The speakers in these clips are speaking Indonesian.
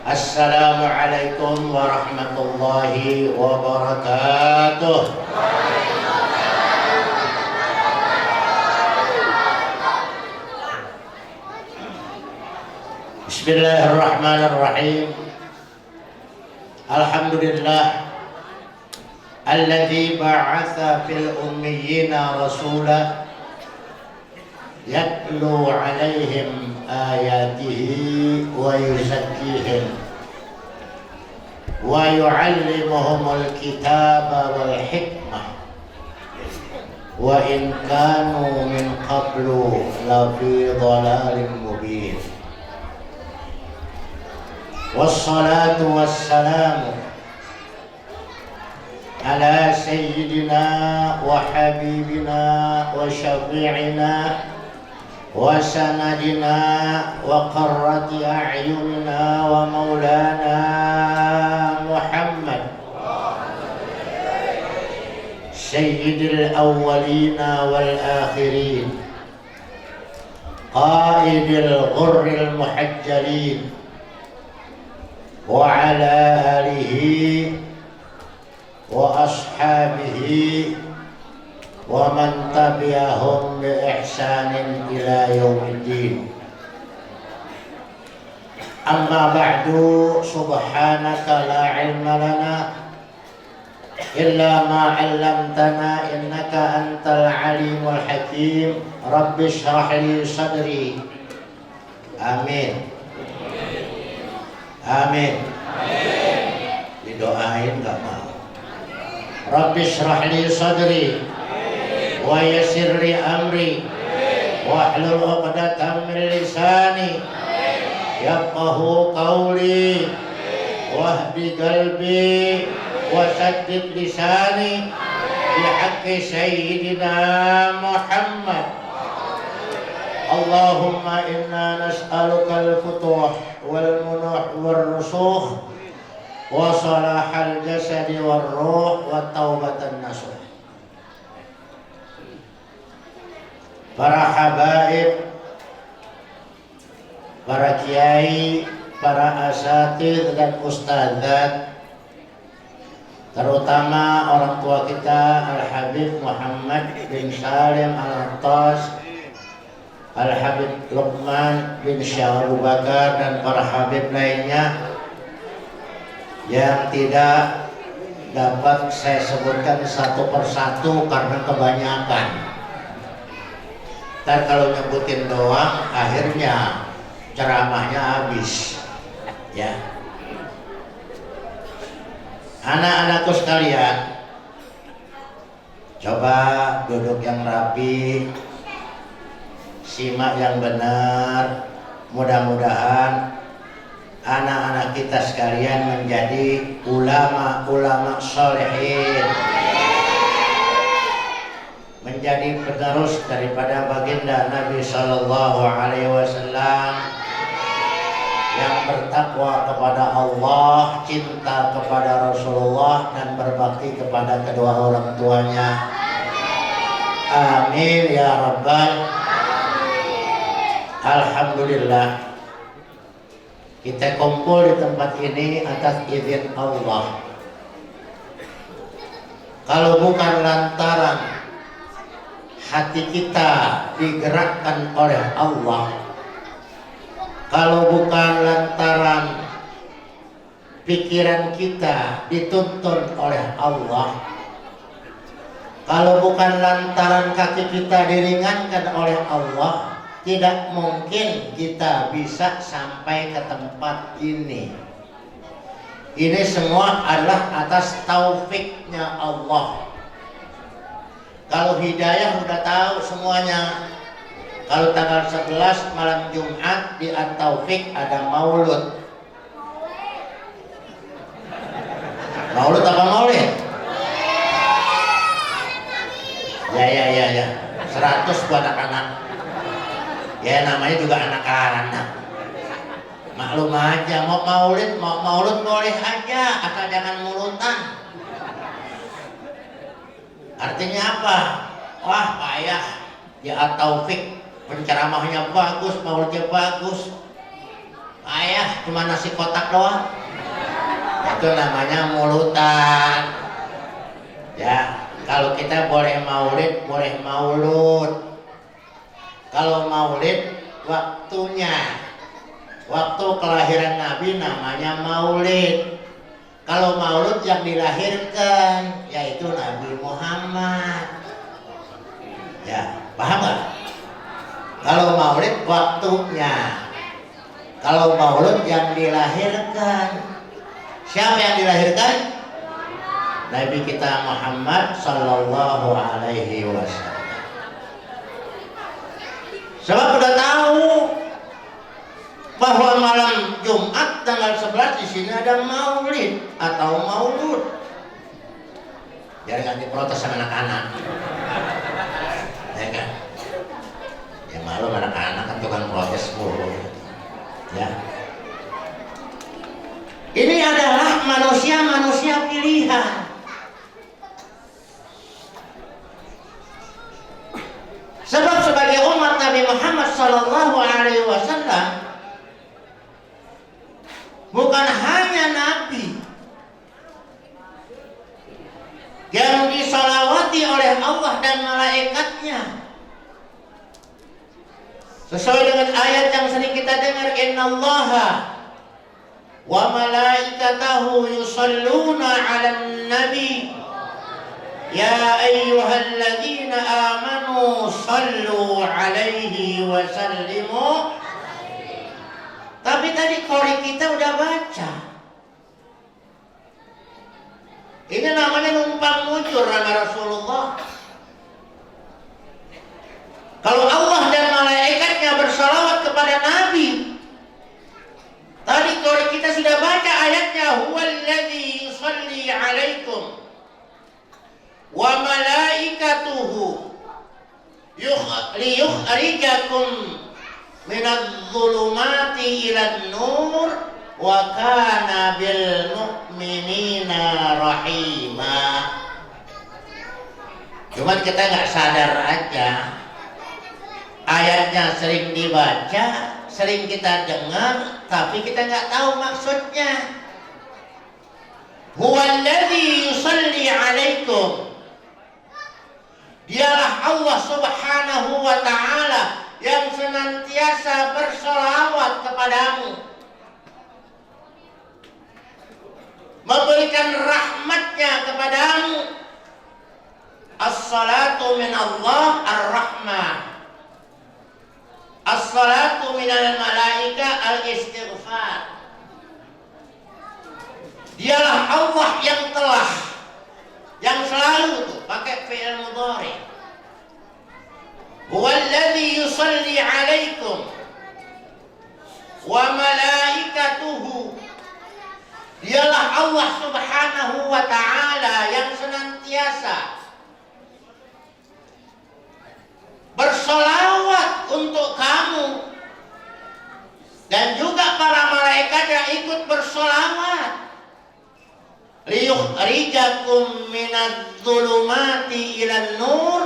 Assalamualaikum warahmatullahi wabarakatuh. Bismillahirrahmanirrahim. Alhamdulillah alladzi ba'atsa fil ummiyina rasula yatlu 'alaihim ayatihi wa yuzakkihim wa yu'allimuhumul kitaba wal hikmah wa in kanu min qablu lafi dhalalin mubin. Wassalatu wassalamu ala sayyidina wa habibina wa syafi'ina wa sanadina wa qarrati a'yunina wa maulana Muhammad sayyidil awwalina wal akhirin qaidil ghurril muhajjalin wa ala alihi wa ashabihi wa man tabi'ahum bi ihsanin ila yaumiddin. Amma ba'du, subhanaka la ilma lana illa ma 'allamtana innaka antal alimul hakim. Rabbi shrah li sadri. Amin. Amin. Didoain gak mau. Rabbi shrah li sadri wa yassir li amri wahlul 'uqdatam min lisani yafqahu qawli wahdi qalbi wa saddid lisani bihaqqi sayyidina Muhammad. Allahumma inna nas'aluka al-futuh wal munuh wal rusukh wa salahal jasadi wal ruh wa taubatan nasuh. Para habaib, para kiai, para asatidz dan ustadzat, terutama orang tua kita Al-Habib Muhammad bin Salim Al-Attas, Al-Habib Luqman bin Syekh Abu Bakar, dan para habib lainnya yang tidak dapat saya sebutkan satu persatu karena kebanyakan. Dan kalau nyebutin doang akhirnya ceramahnya habis ya. Anak-anakku sekalian, coba duduk yang rapi, simak yang benar. Mudah-mudahan anak-anak kita sekalian menjadi ulama-ulama sholihin, menjadi penerus daripada baginda Nabi Sallallahu Alaihi Wasallam yang bertakwa kepada Allah, cinta kepada Rasulullah, dan berbakti kepada kedua orang tuanya. Amin ya Rabbal. Alhamdulillah, kita kumpul di tempat ini atas izin Allah. Kalau bukan lantaran hati kita digerakkan oleh Allah, kalau bukan lantaran pikiran kita dituntun oleh Allah, kalau bukan lantaran kaki kita diringankan oleh Allah, tidak mungkin kita bisa sampai ke tempat ini. Ini semua adalah atas taufiknya Allah. Kalau hidayah udah tahu semuanya. Kalau tanggal 11 malam Jumat di At-Taufik ada maulud. Maulud apa maulid? Ya. 100 buat anak-anak. Ya namanya juga anak-anak. Maklum aja, mau maulud boleh aja, asal jangan mulutan. Artinya apa? Wah payah. Ya At-Taufik penceramahnya bagus, maulidnya bagus. Ayah cuma nasi kotak doang. Itu namanya mulutan. Ya, kalau kita boleh maulid, boleh maulud. Kalau maulid waktunya, waktu kelahiran Nabi namanya maulid. Kalau maulud yang dilahirkan, yaitu Nabi Muhammad. Ya, paham nggak? Kalau maulid waktunya, kalau maulud yang dilahirkan. Siapa yang dilahirkan? Nabi kita Muhammad sallallahu alaihi wasallam. Sebab udah tahu bahwa malam Jumat tanggal 11 di sini ada maulid atau maulud. Biar nggak diprotes sama anak-anak. Ya kan? Ya malu anak-anak kan tukang protes mulu. Ya. Ini adalah manusia-manusia pilihan. Sebab sebagai umat Nabi Muhammad sallallahu alaihi wasallam bukan hanya nabi yang disalawati oleh Allah dan malaikatnya. Sesuai dengan ayat yang sering kita dengar, innallaha wa malaikatahu yusalluna 'alan nabi ya ayyuhalladzina amanu sallu 'alaihi wa sallimu. Tapi tadi qori kita udah baca. Ini namanya numpang mujur sama Rasulullah. Kalau Allah dan malaikatnya bersalawat kepada Nabi, tadi kalau kita sudah baca ayatnya, huwallazi yusalli 'alaikum wa malaikatuhu liyukhrijakum minadh-dhulumati ilan nur wa kana bil mu'minina rahima. Cuman kita nggak sadar aja. Ayatnya sering dibaca, sering kita dengar, tapi kita nggak tahu maksudnya. Huwallazi yusalli 'alaikum. Dialah Allah Subhanahu wa ta'ala yang senantiasa bersolawat kepadamu, memberikan rahmatnya kepadamu. As-salatu min Allah ar-rahmah, as-salatu minal malaika al-istighfar. Dialah Allah yang telah, yang selalu tuh pakai fi'il mudhari. Huwallazi yusalli 'alaikum wa malaikatuhu. Dialah Allah Subhanahu wa ta'ala yang senantiasa bersolawat untuk kamu, dan juga para malaikat yang ikut bersolawat. Liyukhrijakum minadh-dhulumati ilan nur.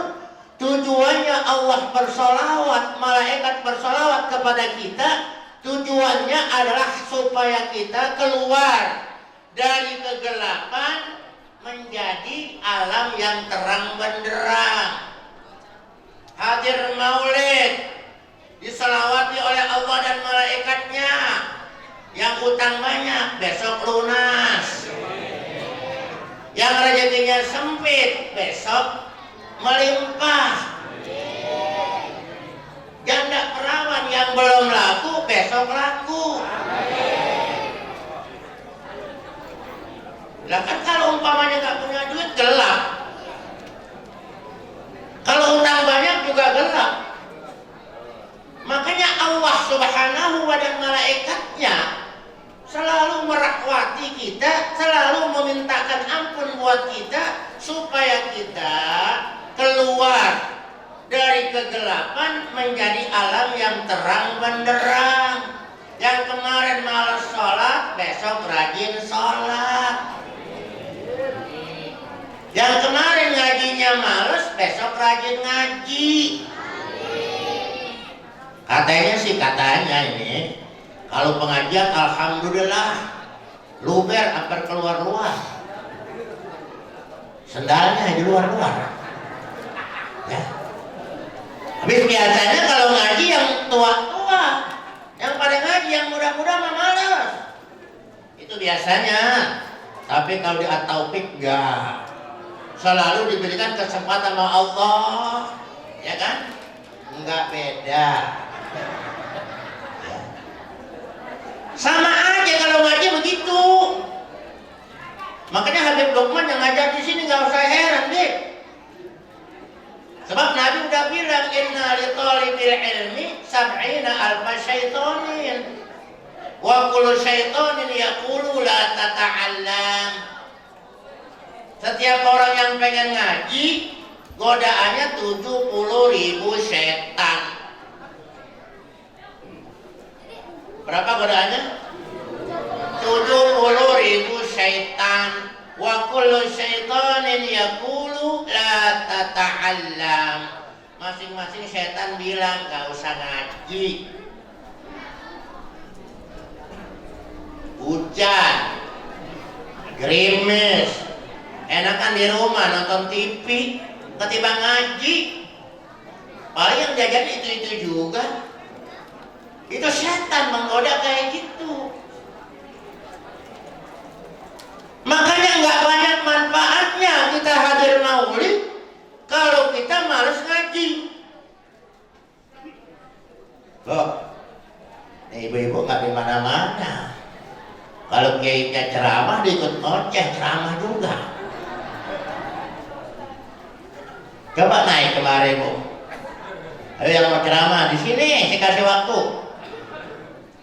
Tujuannya Allah bersolawat, malaikat bersolawat kepada kita, tujuannya adalah supaya kita keluar dari kegelapan menjadi alam yang terang benderang. Hadir maulid, diselawati oleh Allah dan malaikatnya. Yang utang banyak besok lunas, yang rezekinya sempit besok melimpah, janda perawan yang belum laku besok laku. Lah kan kalau umpamanya nggak punya duit gelap, kalau utang banyak juga gelap. Makanya Allah Subhanahu wa ta'ala malaikatnya selalu merahmati kita, selalu memintakan ampun buat kita, supaya kita keluar dari kegelapan menjadi alam yang terang benderang. Yang kemarin malas sholat, besok rajin sholat. Yang kemarin ngajinya males, besok rajin ngaji. Katanya sih, katanya ini Kalau pengajian alhamdulillah luber hampir keluar-luar. Sendalnya di luar-luar. Ya. Habis biasanya kalau ngaji yang tua-tua, yang pada ngaji yang muda-muda mah malas. Itu biasanya. Tapi kalau di At-Taufik enggak. Selalu diberikan kesempatan sama Allah, ya kan? Enggak beda. Ya. Sama aja kalau ngaji begitu. Makanya Habib Luqman yang ngajar di sini nggak usah heran deh. Sebab Nabi udah bilang inna li talibil ilmi sab'ina alfa syaitonin wa kullu syaitonin yaqulu la tata'allam. Setiap orang yang pengen ngaji godaannya 70.000 setan. Berapa godaannya? 70.000 setan. Wa kullu syaitanin yaqulu la tata'allam. Masing-masing setan bilang gak usah ngaji. Hujan, gerimis, enakan di rumah nonton TV ketimbang ngaji. Paling yang jajan itu juga. Itu setan menggoda kayak gitu. Makanya nggak banyak manfaatnya kita hadir maulid kalau kita malas ngaji. Loh, ibu-ibu nggak di mana-mana. Kalau kiainya ceramah diikut ngoceh ceramah juga. Coba naik kemarin bu. Ayo yang mau ceramah di sini, saya kasih waktu.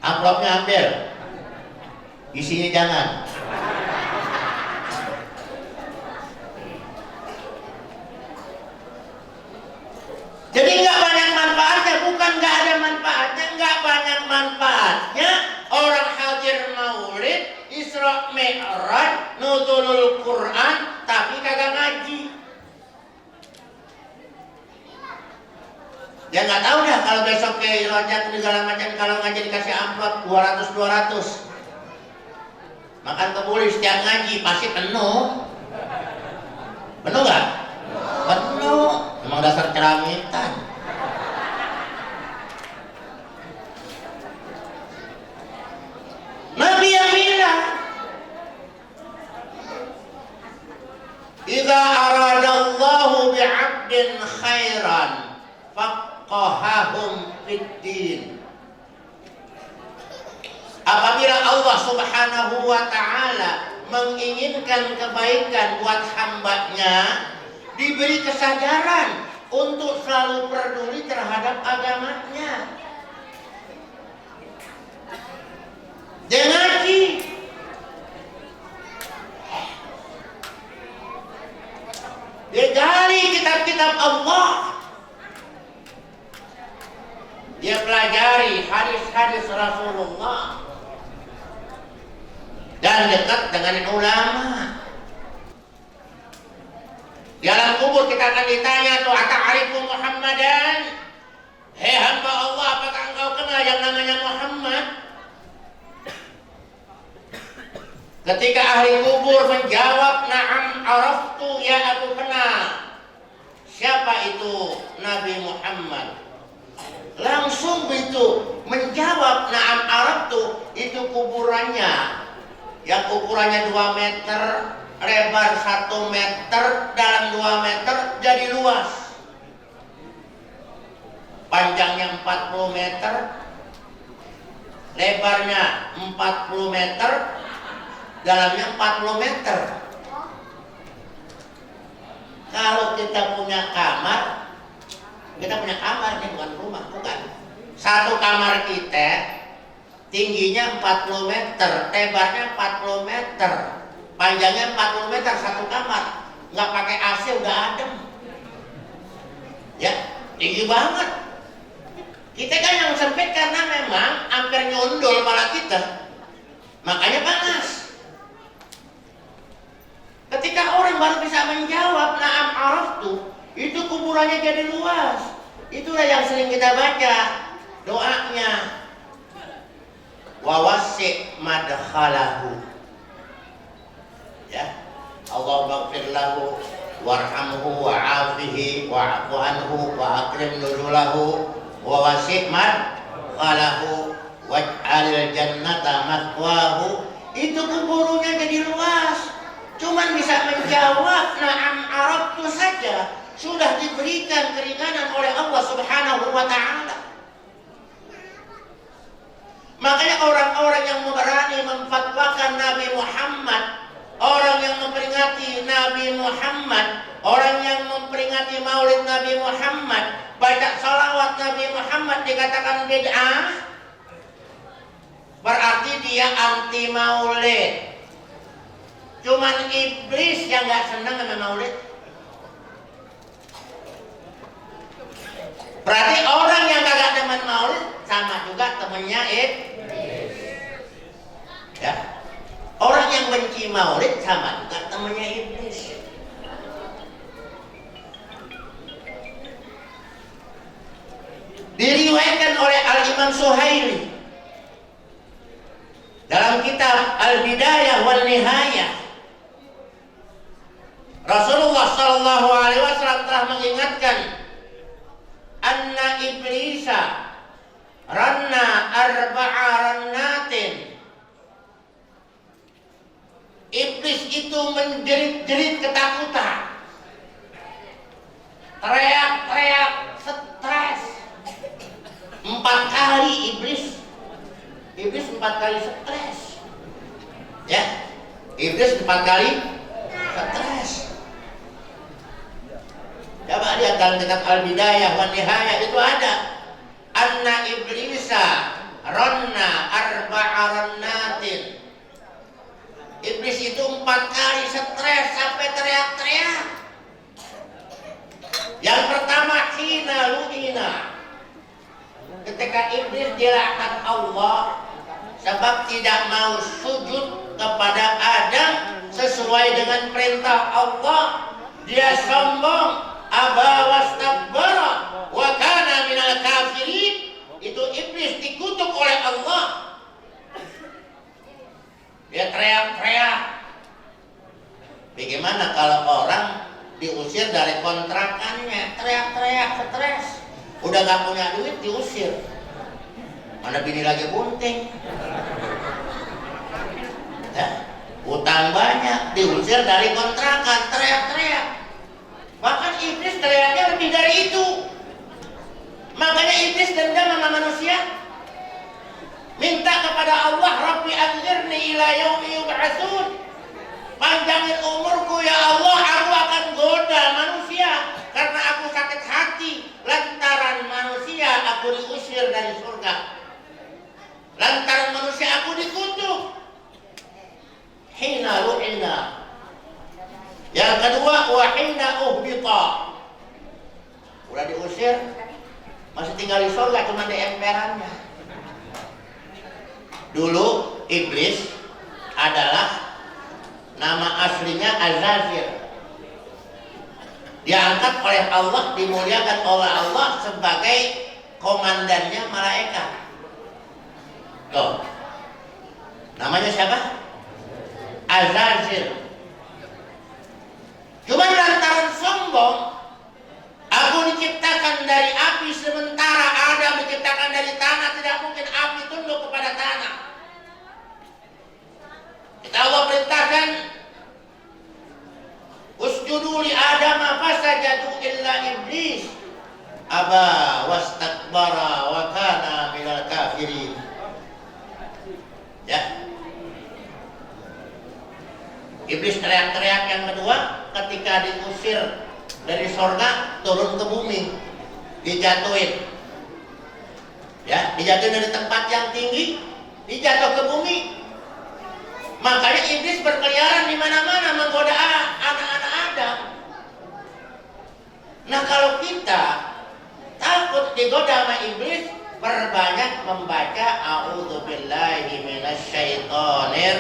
Amplopnya ambil, isinya jangan. Jadi nggak banyak manfaatnya, bukan nggak ada manfaatnya, nggak banyak manfaatnya. Orang hadir maulid, Isra Mi'raj, nuzulul Quran, tapi kagak ngaji. Ya nggak tahu dah kalau besok ke rojak segala macam, kalau ngaji dikasih amplop 200. Makan kebuli setiap ngaji pasti penuh. Penuh nggak? Penuh. Memang dasar ceramitan. Nabi yang bilang, "Idza aradallahu bi'abdin khairan faqahahum fid-din." Apabila Allah Subhanahu wa taala menginginkan kebaikan buat hambanya, diberi kesadaran untuk selalu peduli terhadap agamanya. Dia ngaji. Dia gali kitab-kitab Allah. Dia pelajari hadis-hadis Rasulullah. Dan dekat dengan ulama. Di alam kubur kita akan ditanya tuh, ata'arifu Muhammadan? Hei hamba Allah, apakah engkau kenal yang namanya Muhammad? Ketika ahli kubur menjawab, na'am araftu, ya aku kenal. Siapa itu? Nabi Muhammad. Langsung itu menjawab, na'am araftu, itu kuburannya. Yang ukurannya 2 meter, lebar 1 meter, dalam 2 meter, jadi luas. Panjangnya 40 meter, lebarnya 40 meter, dalamnya 40 meter. Kalau kita punya kamar ini bukan rumah, bukan. Satu kamar kita tingginya 40 meter, lebarnya 40 meter, panjangnya 40 meter satu kamar. Nggak pakai AC udah adem. Ya, tinggi banget. Kita kan yang sempit karena memang hampir nyundul kepala kita. Makanya panas. Ketika orang baru bisa menjawab na'am araftu, itu kuburannya jadi luas. Itulah yang sering kita baca doanya. wa wasi' madkhalahu. Ya, Allahumma ighfir lahu warhamhu wa'afihi wa'fu anhu wa akrim nuzulahu wa wasi' madkhalahu waj'alil jannata mathwahu. Itu kuburunya jadi luas, cuman bisa menjawab na'am arabtu saja, sudah diberikan keringanan oleh Allah Subhanahu wa ta'ala. Makanya orang-orang yang berani memfatwakan Nabi Muhammad, orang yang memperingati Nabi Muhammad, orang yang memperingati maulid Nabi Muhammad, baca salawat Nabi Muhammad dikatakan bid'ah, berarti dia anti maulid. Cuman iblis yang gak senang sama maulid. Berarti orang yang kagak demen maulid sama juga temennya iblis. Ya. Orang yang benci maulid sama juga temennya iblis. Diriwayatkan oleh Al-Imam Suhaili dalam kitab Al-Bidayah wal Nihayah, Rasulullah sallallahu alaihi wasallam telah mengingatkan anna iblisa ranna arba'a rannatin. Iblis itu menjerit-jerit ketakutan, teriak-teriak stres. 4 kali iblis 4 kali stres. Ya, iblis 4 kali stres. Coba lihat dalam kitab Al-Bidayah wa Nihayah itu ada anna iblisa ranna arba'a rannatin. Iblis itu 4 kali stres sampai teriak-teriak. Yang pertama hina lu'ina, ketika iblis dilaknat Allah sebab tidak mau sujud kepada Adam sesuai dengan perintah Allah. Dia sombong, aba wastakbara wa kana minal kafirin. Itu iblis dikutuk oleh Allah. Dia teriak-teriak. Bagaimana kalau orang diusir dari kontrakannya, teriak-teriak stres, udah gak punya duit diusir, mana bini lagi bunting, ya, utang banyak, diusir dari kontrakan, teriak-teriak. Bahkan iblis teriaknya lebih dari itu. Makanya iblis dendam sama manusia, minta kepada Allah, Rabbi anzirni ila yaumi yub'atsun, panjangin umurku ya Allah, aku akan goda manusia karena aku sakit hati lantaran manusia aku diusir dari surga, lantaran manusia aku dikutuk. Hina lu'ina. Yang kedua wa hina uhbita, udah diusir masih tinggal di surga cuma di emperannya. Dulu iblis adalah nama aslinya Azazil. Diangkat oleh Allah, dimuliakan oleh Allah sebagai komandannya malaikat. Tuh, namanya siapa? Azazil. Cuman lantaran sombong, aku diciptakan dari api sementara Adam diciptakan dari tanah, tidak mungkin api tunduk kepada tanah. Kita Allah perintahkan usjudu li Adam fasajadu illa iblis aba wastakbara wa kana minal kafirin. Ya. Iblis teriak-teriak yang kedua ketika diusir dari sorga turun ke bumi, dijatuhin. Ya, dijatuhin dari tempat yang tinggi, dijatuh ke bumi. Makanya iblis berkeliaran di mana-mana menggoda anak-anak Adam. Nah, kalau kita takut digoda sama iblis, perbanyak membaca a'udzubillahi minasyaitonir.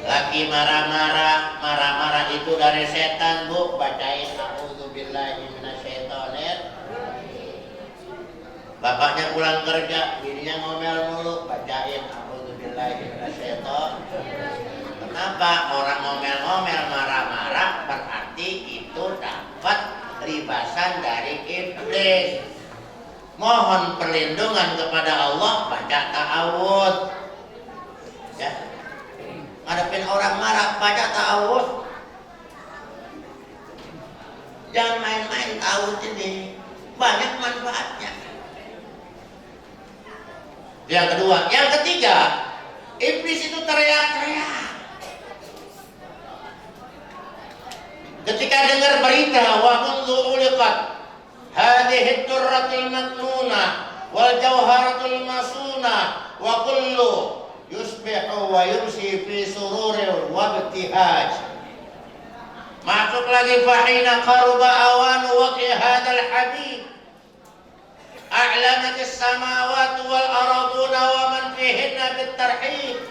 Lagi marah-marah itu dari setan, Bu, bacain a'udzubillahi minasyaitonir. Bapaknya pulang kerja, bininya ngomel mulu, bacain Kenapa orang ngomel-ngomel marah-marah berarti itu dapat ribasan dari iblis. Mohon perlindungan kepada Allah, baca ta'awud. Ya. Ngadepin orang marah, baca ta'awud. Jangan main-main ta'awud ini. Banyak manfaatnya. Yang kedua, yang ketiga, iblis itu teriak-teriak. Ketika dengar berita wa kullu uliqat hadhihi ad-durratul maknunah wal jawharatul masuna wa kullu yusbihu wa yumsi fi sururi wa ibtihaj. Masuk lagi fahina qaruba awanu waqi hadzal hadith a'lanat as-samawati wal arduna wa man fihinna bit tarhib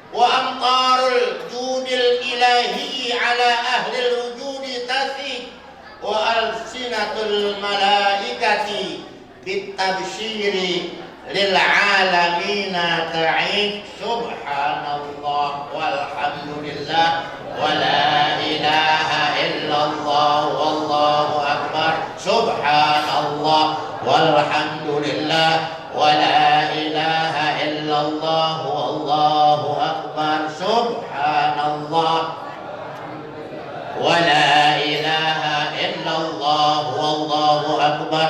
wa amtarul judil ilahi ala ahlil wujudi tasih wa alsinatul malaikati bitabshiri lil alamina ta'id. Subhanallah walhamdulillah wa la ilaha illallah wallahu akbar. Subhanallah walhamdulillah wa la ilaha illallah wallahu akbar. Subhanallah wa la ilaha illallah wallahu akbar.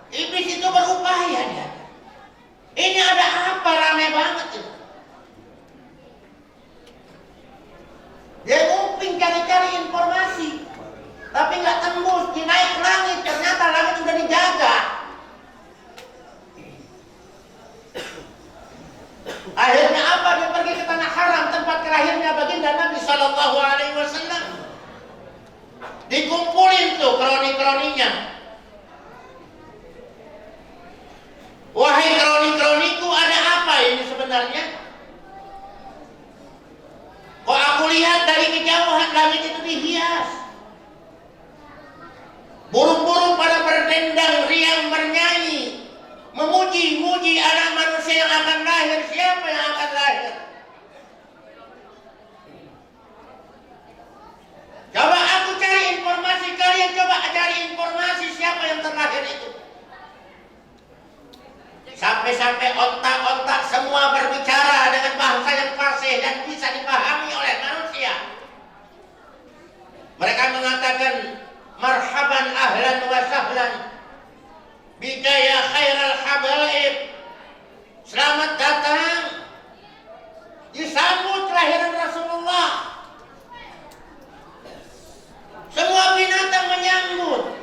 Iblis itu berupaya dia. Ini ada apa rame banget itu? Dia nguping cari-cari informasi, tapi nggak tembus. Dinaik ke langit, ternyata langit sudah dijaga. Akhirnya apa? Dia pergi ke tanah haram, tempat terakhirnya baginda Nabi Sallallahu Alaihi Wasallam. Dikumpulin tuh kroni-kroninya. Wahai kroni-kroniku, ada apa ini sebenarnya? Kok aku lihat dari kejauhan langit itu dihias. Burung-burung pada berdendang riang bernyanyi, memuji-muji anak manusia yang akan lahir. Siapa yang akan lahir? Coba aku cari informasi, kalian coba cari informasi siapa yang terlahir itu. Sampai-sampai ontak-ontak semua berbicara dengan bahasa yang fasih dan bisa dipahami oleh manusia. Mereka mengatakan, marhaban ahlan wa sahlan bika ya khairal habaib. Selamat datang, disambut kelahiran Rasulullah. Semua binatang menyambut.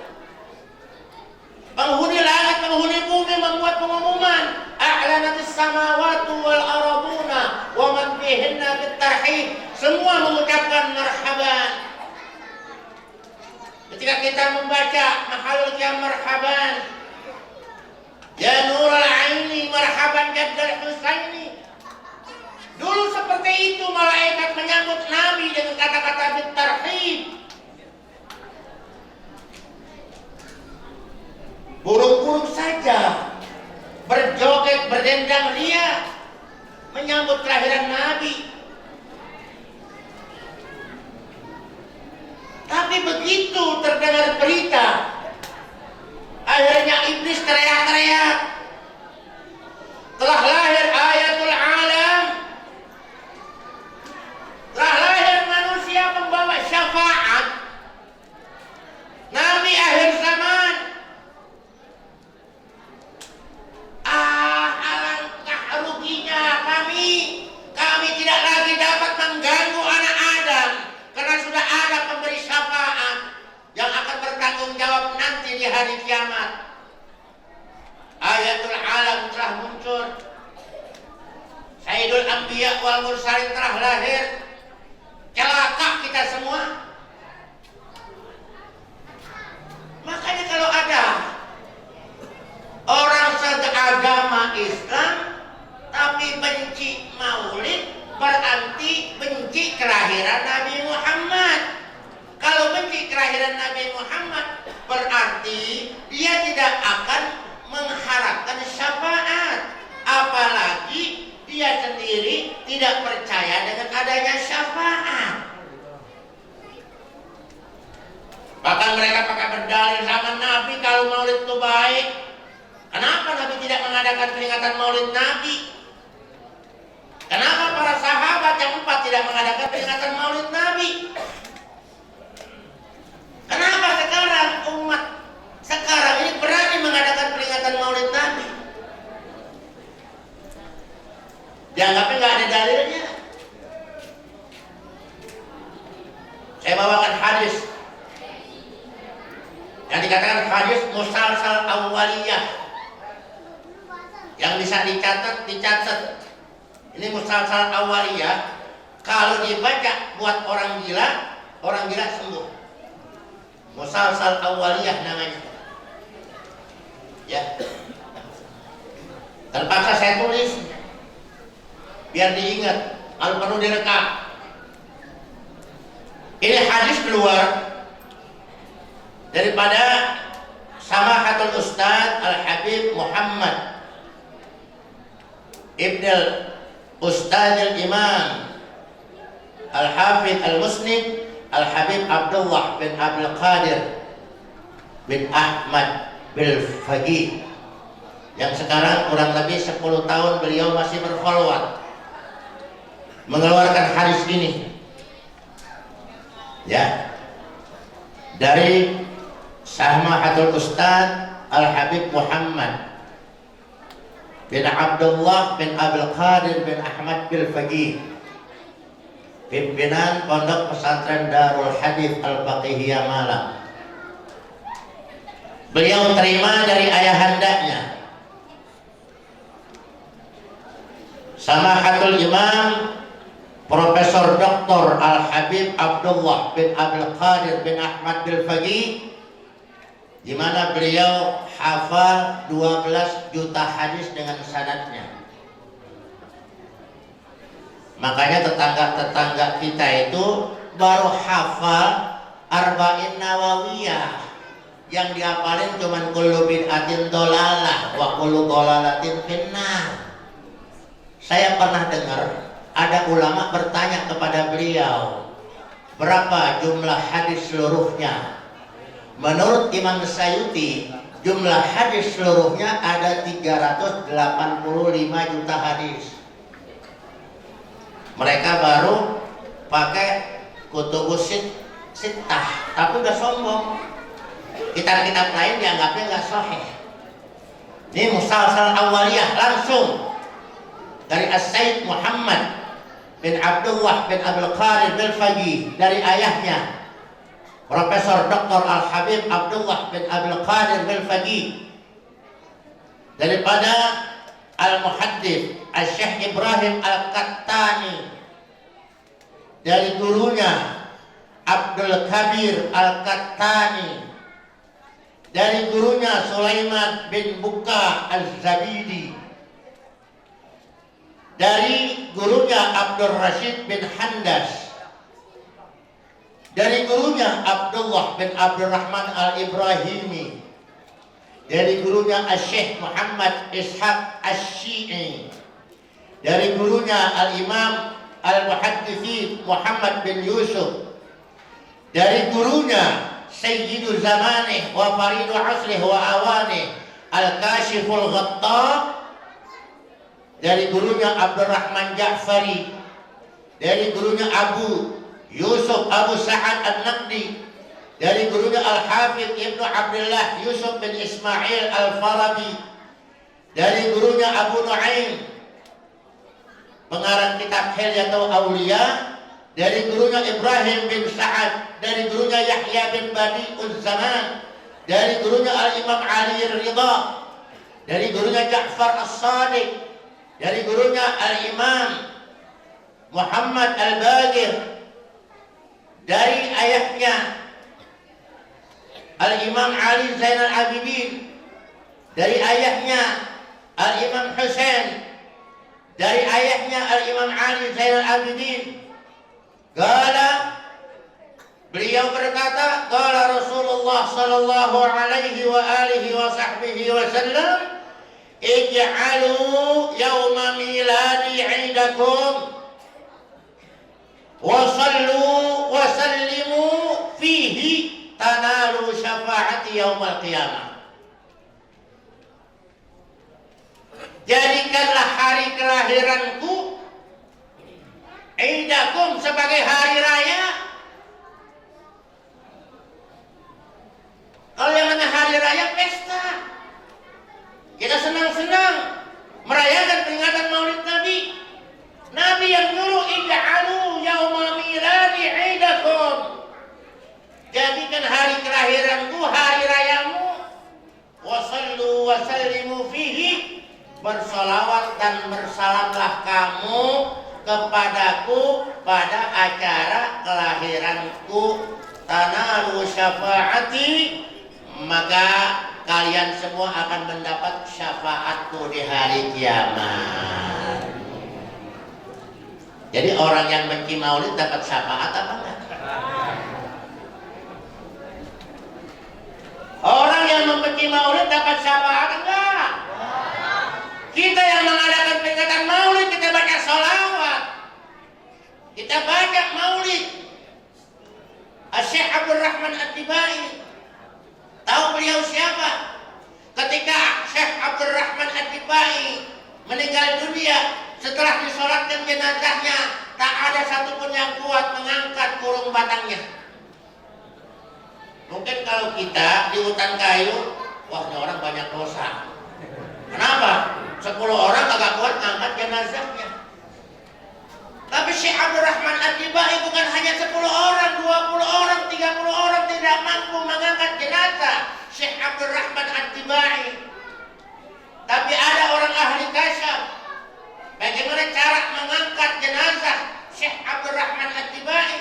Penghuni langit, penghuni bumi membuat pengumuman, a'lanatis samawati wal arduna wa man fihinna bit tarhib. Semua mengucapkan marhaban. Ketika kita membaca mahalul ya marhaban, ya nurul aini marhaban jaddal husaini. Dulu seperti itu malaikat menyambut Nabi dengan kata-kata bit tarhib. Burung-burung saja berjoget, berdendang ria menyambut kelahiran Nabi. Tapi begitu terdengar berita, akhirnya iblis teriak-teriak, telah lahir ayatul alam, telah lahir manusia membawa syafaat, Nabi akhir zaman. Alangkah ruginya kami tidak lagi dapat mengganggu anak Adam, karena sudah ada pemberi syafaat yang akan bertanggung jawab nanti di hari kiamat. Ayatul alam telah muncul, Sayyidul Anbiya wal Mursalin telah lahir. Celaka kita semua. Makanya kalau ada orang seagama Islam tapi benci maulid, berarti benci kelahiran Nabi Muhammad. Kalau benci kelahiran Nabi Muhammad, berarti dia tidak akan mengharapkan syafaat. Apalagi dia sendiri mengadakan peringatan Maulid Nabi? Kenapa para sahabat yang 4 tidak mengadakan peringatan Maulid Nabi? Kenapa sekarang umat sekarang ini berani mengadakan peringatan Maulid Nabi? Dianggapnya nggak ada dalilnya. Saya bawakan hadis yang dikatakan hadis musalsal awaliyah, yang bisa dicatat. Ini musalsal awaliyah, kalau dibaca buat orang gila sembuh. Musalsal awaliyah namanya. Ya. Terpaksa saya tulis biar diingat, kalau perlu direkam. Ini hadis keluar daripada Samahatul Ustadz Al-Habib Muhammad Ibn Ustadz Al-Imam Al-Hafidh Al-Musnid Al-Habib Abdullah bin Abdul Qadir bin Ahmad bin Faqih, yang sekarang kurang lebih 10 tahun beliau masih berkholwat mengeluarkan hadis ini. Ya, dari Samahatul Ustadz Al-Habib Muhammad bin Abdullah bin Abdul Qadir bin Ahmad bin Faqih, pimpinan Pondok Pesantren Darul Hadits Al-Faqihiyah Malang. Beliau terima dari ayahandanya, Samahatul Imam Profesor Dr. Al-Habib Abdullah bin Abdul Qadir bin Ahmad bin Faqih, di mana beliau hafal 12 juta hadis dengan sanadnya. Makanya tetangga-tetangga kita itu baru hafal Arba'in Nawawiyah, yang dihafalin cuman kullu bid'atin dolalah wa kullu dolalatin finnar. Saya pernah dengar ada ulama bertanya kepada beliau, berapa jumlah hadis seluruhnya? Menurut Imam Sayuti, jumlah hadis seluruhnya ada 385 juta hadis. Mereka baru pakai kutubus sittah, tapi udah sombong. Kitab-kitab lain dianggapnya nggak sahih. Ini musalsal awaliyah langsung dari As-Sayyid Muhammad bin Abdullah bin Abdul Qadir bin Faqih, dari ayahnya Profesor Dr. Al-Habib Abdullah bin Abdul Qadir bin Faqih, daripada Al-Muhaddits Al-Syekh Ibrahim Al-Qattani, dari gurunya Abdul Kabir Al-Qattani, dari gurunya Sulaiman bin Buka Al-Zabidi, dari gurunya Abdul Rashid bin Handas, dari gurunya Abdullah bin Abdul Rahman Al-Ibrahimi, dari gurunya Al-Syekh Muhammad Ishaq Al-Syi'i, dari gurunya Al-Imam Al-Muhaddithin Muhammad bin Yusuf, dari gurunya Sayyidu Zamanih wa Faridu Asrih wa Awanih Al-Kashiful Ghattab, dari gurunya Abdurrahman Ja'fari, dari gurunya Abu Yusuf Abu Sa'ad An-Naqdi, dari gurunya Al-Hafidh Ibnu Abdullah Yusuf bin Ismail Al-Farabi, dari gurunya Abu Nuaim pengarang kitab Hilyatul Auliya, dari gurunya Ibrahim bin Sa'ad, dari gurunya Yahya bin Badi'uz Zaman, dari gurunya Al-Imam Ali Ridha, dari gurunya Ja'far As-Sadiq, dari gurunya Al-Imam Muhammad Al-Baqir, dari ayahnya Al-Imam Ali Zainal Abidin, dari ayahnya Al-Imam Husain, dari ayahnya Al-Imam Ali Zainal Abidin. Qala, beliau berkata, qala Rasulullah sallallahu alaihi wa alihi wa sahbihi wa sallam, ij'alu yawma miladi 'indakum wa sallu wa sallimu fihi tanalu syafa'ati yaumal qiyamah. Jadikanlah hari kelahiranku Idakum sebagai hari raya. Kalau yang namanya hari raya pesta, kita senang-senang merayakan peringatan Maulid Nabi. Nabi yang nyuruh ij'alu yauma miladi idakum. Jadikan hari kelahiranku hari rayamu. Wasallu wasallimu fihi. Bersolawat dan bersalamlah kamu kepadaku pada acara kelahiranku. Tanalu syafaati, maka kalian semua akan mendapat syafaatku di hari kiamat. Jadi orang yang benci maulid dapat syafaat apa enggak? Orang yang membenci maulid dapat syafaat enggak? Kita yang mengadakan peringatan maulid, kita baca sholawat, kita baca maulid. Syekh Abdul Rahman At-Tibai, tahu beliau siapa? Ketika Syekh Abdul Rahman At-Tibai meninggal dunia, setelah disolatkan jenazahnya, tak ada satupun yang kuat mengangkat kurung batangnya. Mungkin kalau kita di hutan kayu, wah ini orang banyak dosa. Kenapa? 10 orang agak kuat ngangkat jenazahnya. Tapi Syekh Abdul Rahman At-Tibai bukan hanya 10 orang, 20 orang, 30 orang tidak mampu mengangkat jenazah Syekh Abdul Rahman At-Tibai. Tapi ada orang ahli kasyaf. Bagaimana cara mengangkat jenazah Syekh Abdul Rahman At-Tibai?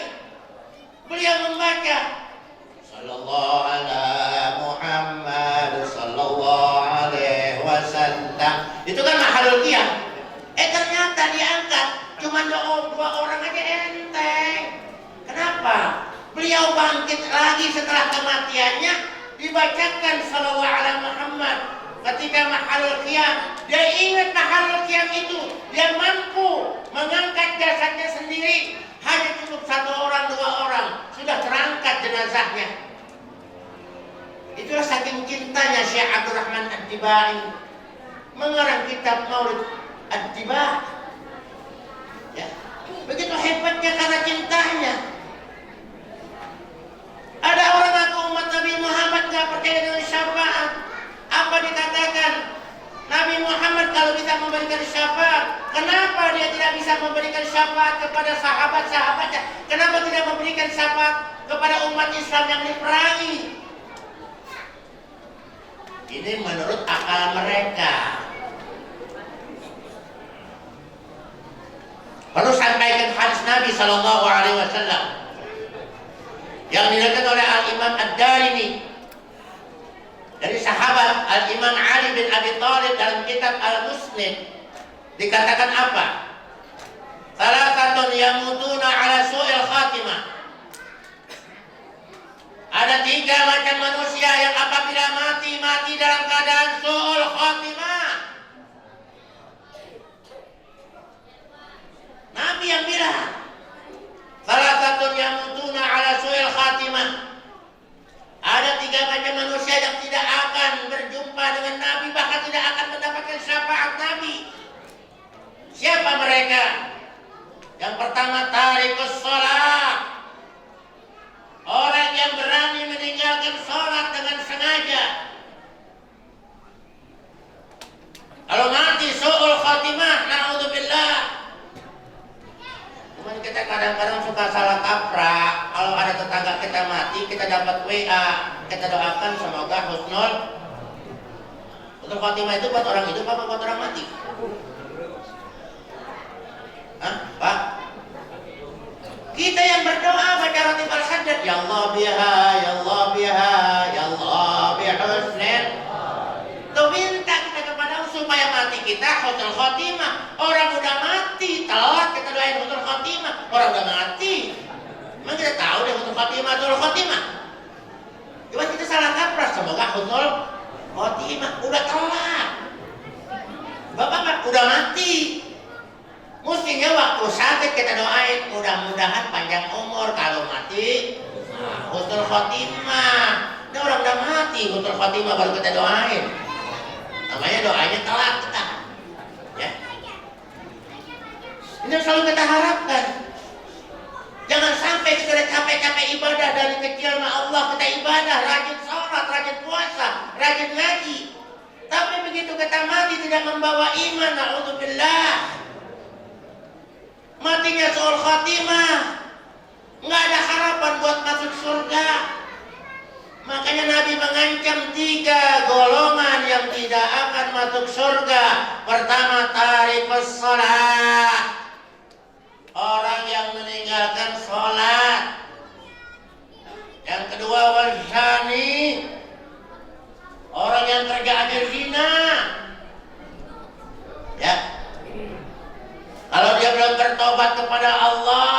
Beliau membaca Sallallahu ala Muhammad Sallallahu alaihi wasallam. Itu kan mahalul qiyam. Ternyata diangkat cuma 2 orang aja enteng. Kenapa? Beliau bangkit lagi setelah kematiannya, dibacakan Sallallahu ala Muhammad. Ketika mahalul qiyam, dia ingat mahalul qiyam itu, dia mampu mengangkat jasadnya sendiri. Hanya cukup 1 orang, 2 orang, sudah terangkat jenazahnya. Itulah saking cintanya Syekh Abdul Rahman At-Tibai mengarang kitab Maulid At-Tibai. Ya, begitu hebatnya karena cintanya. Ada orang ngaku umat Nabi Muhammad gak percaya dengan syafaat. Apa dikatakan? Nabi Muhammad kalau bisa memberikan syafaat, kenapa dia tidak bisa memberikan syafaat kepada sahabat-sahabatnya? Kenapa tidak memberikan syafaat kepada umat Islam yang diperangi? Ini menurut akal mereka. Perlu sampaikan hadis Nabi Sallallahu Alaihi Wasallam yang diriwayatkan oleh Al Imam Ad-Darimi dari sahabat Al Imam Ali bin Abi Thalib dalam kitab Al Musnad. Dikatakan apa? Salasatun yamutuna ala su'il khatimah. Ada 3 macam manusia yang apabila mati dalam keadaan su'ul khatimah. Nabi yang bilang, salah satu yang mutuna ala su'il khatimah. Ada 3 macam manusia yang tidak akan berjumpa dengan Nabi, bahkan tidak akan mendapatkan syafaat Nabi. Siapa mereka? Yang pertama, tarikus sholat. Orang yang berani meninggalkan sholat dengan sengaja. Kalau mati su'ul khatimah, na'udzubillah. Cuman kita kadang-kadang suka salah kaprah. Kalau ada tetangga kita mati, kita dapat WA, kita doakan semoga husnul khatimah. Itu buat orang hidup apa buat orang mati? Hah, Pak? Kita yang berdoa baca roti al-sajdah, ya Allah biha, ya Allah biha, ya Allah bihusnil. Tuh minta kita kepada supaya mati kita husnul khatimah. Orang udah mati, telat kita doain husnul khatimah. Orang udah mati, memang kita tahu deh husnul khatimah, husnul khatimah. Cuma kita salah kaprah, semoga husnul khatimah. Udah telat, Bapak udah mati. Mestinya waktu sakit kita doain, mudah-mudahan panjang umur. Kalau mati, husnul khatimah. Ini orang udah mati, husnul khatimah baru kita doain. Namanya doanya telat kita. Ini yang selalu kita harapkan. Jangan sampai kita udah capek-capek ibadah dari kecil sama Allah, kita ibadah, rajin sholat, rajin puasa, rajin ngaji. Tapi begitu kita mati tidak membawa iman, na'udzubillah. Matinya soal khatimah, nggak ada harapan buat masuk surga. Makanya Nabi mengancam 3 golongan yang tidak akan masuk surga. Pertama, tarikus sholat, orang yang meninggalkan sholat. Yang kedua, wazani, orang yang kerjaannya zina. Ya, kalau dia belum bertobat kepada Allah,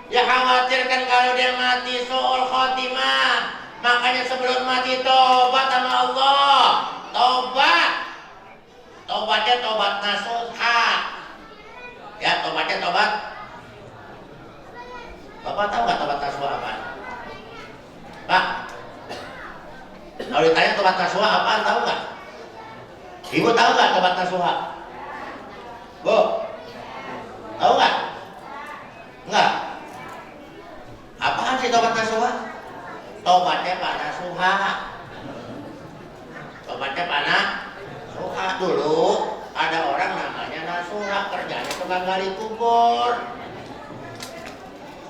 dia khawatirkan kalau dia mati su'ul khotimah. Makanya sebelum mati tobat sama Allah. Tobatnya tobat nasuha. Ya, tobatnya tobat. Bapak tahu nggak tobat nasuha apa? Pak, kalau ditanya tobat nasuha apaan, tahu nggak? Ibu tahu nggak tobat nasuha? Bu, tahu nggak? Enggak. Apaan sih tobat nasuha? Tobatnya Pak Nasuha. Tobatnya Pak Nasuha. Dulu ada orang namanya Nasuha, kerjanya tukang gali kubur.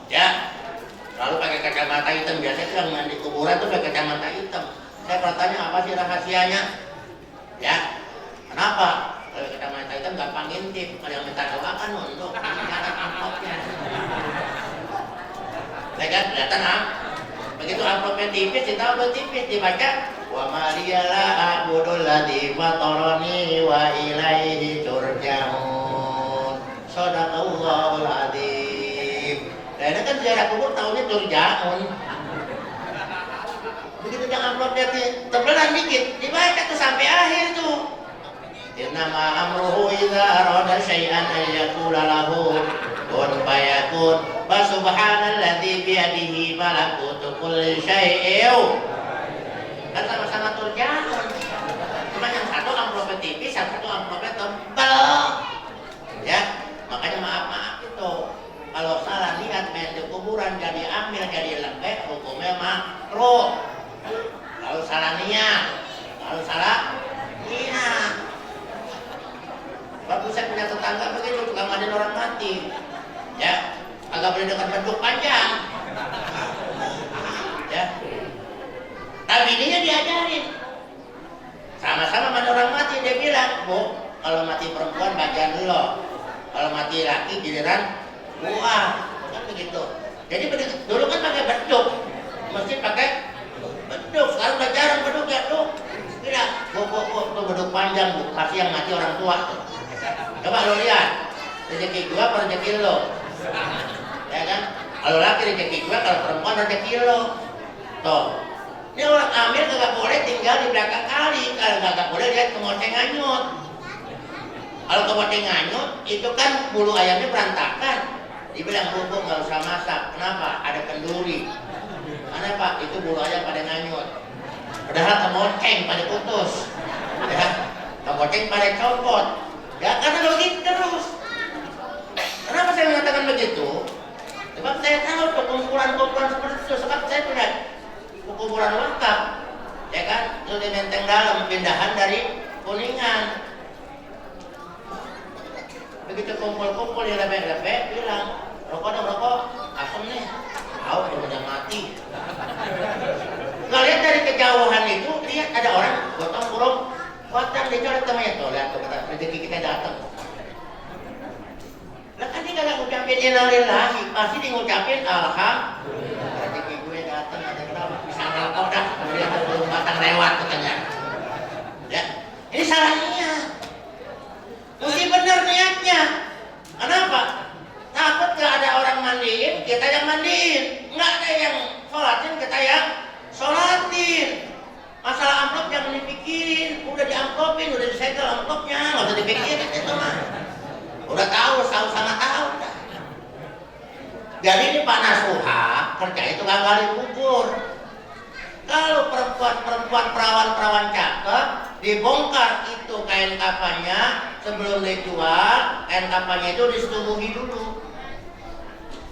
Ya, lalu pakai kacamata hitam. Biasanya yang mandi kuburan tuh pakai kacamata hitam. Saya pernah tanya apa sih rahasianya? Ya, kenapa? Kalau kacamata hitam gampang ngintip. Kalau yang minta doa kan untuk meninggalkan amplopnya. Ya kan, kelihatan begitu amplopnya tipis, ditambah tipis, dibaca wa maliyala abudul ladzi fatarani wa ilaihi turja'un. Shadaqallahul adzim. Nah, ini kan ziarah kubur tahunya turja'un. Begitu yang amplopnya tebelan dikit, dibaca tuh sampai akhir tuh. Innama amruhu idza arada syai'an an yaqula lahu kun fayakun. Fa subhanalladzi bi yadihi malakutu kulli syai'in. Kan sama-sama turja'un. Cuma yang satu amplopnya tipis, yang satu amplopnya tebal. Ya, makanya maaf itu. Kalau salah niat main di kuburan jadi ambil jadi lembek, hukumnya makruh. Kalau salah niat, kalau salah niat. Waktu saya punya tetangga begitu, tukang mandiin orang mati. Ya, agak boleh dekat beduk panjang. Ya, tapi dia diajarin. Sama-sama mandi orang mati, dia bilang, Bu, kalau mati perempuan bagian lo, kalau mati laki giliran gua, kan begitu. Jadi dulu kan pakai beduk, mesti pakai beduk. Sekarang udah jarang beduk ya, tuh. Bilang, Bu, beduk panjang, Bu, kasih yang mati orang tua. Coba lo lihat, rezeki gua apa rezeki lo? Ya kan? Kalau laki rezeki gua, kalau perempuan rezeki lo. Tuh, ini orang amil kagak boleh tinggal di belakang kali. Kalau kagak boleh lihat kemoceng nganyut. Kalau kemoceng nganyut, itu kan bulu ayamnya berantakan. Dibilang bubuk nggak usah masak. Kenapa? Ada kenduri. Kenapa? Itu bulu ayam pada nganyut. Padahal kemoceng pada putus. Ya, kemoceng pada copot. Ya, karena begitu terus. Kenapa saya mengatakan begitu? Sebab saya tahu tuh kumpulan-kumpulan seperti itu. Sebab saya punya kuburan wakaf, ya kan? Itu di Menteng Dalam, pindahan dari Kuningan. Begitu kumpul-kumpul di lepek-lepek, bilang, rokok dong, rokok, asem nih. Tahu udah mati. Nggak lihat dari kejauhan itu, lihat ada orang gotong kurung. Watang dicoret temannya tuh, lihat tuh kata rezeki kita datang. Lah kan dia kagak ngucapin innalillahi, pasti dia ngucapin alhamdulillah. Rezeki gue datang, ada kenapa? Bisa ngerokok dah, kemudian belum batang lewat katanya. Ya, ini salah niat. Mesti benar niatnya. Kenapa? Takut gak ada orang mandiin, kita yang mandiin. Nggak ada yang sholatin, kita yang sholatin. Masalah amplop jangan dipikirin, udah diamplopin, udah disegel amplopnya, nggak usah dipikirin itu mah. Udah tahu sama tahu. Jadi ini Pak Nasuha kerja itu gak gali kubur. Kalau perempuan-perempuan perawan-perawan cakep dibongkar itu kain kafannya, sebelum dijual kain kafannya itu disetubuhi dulu.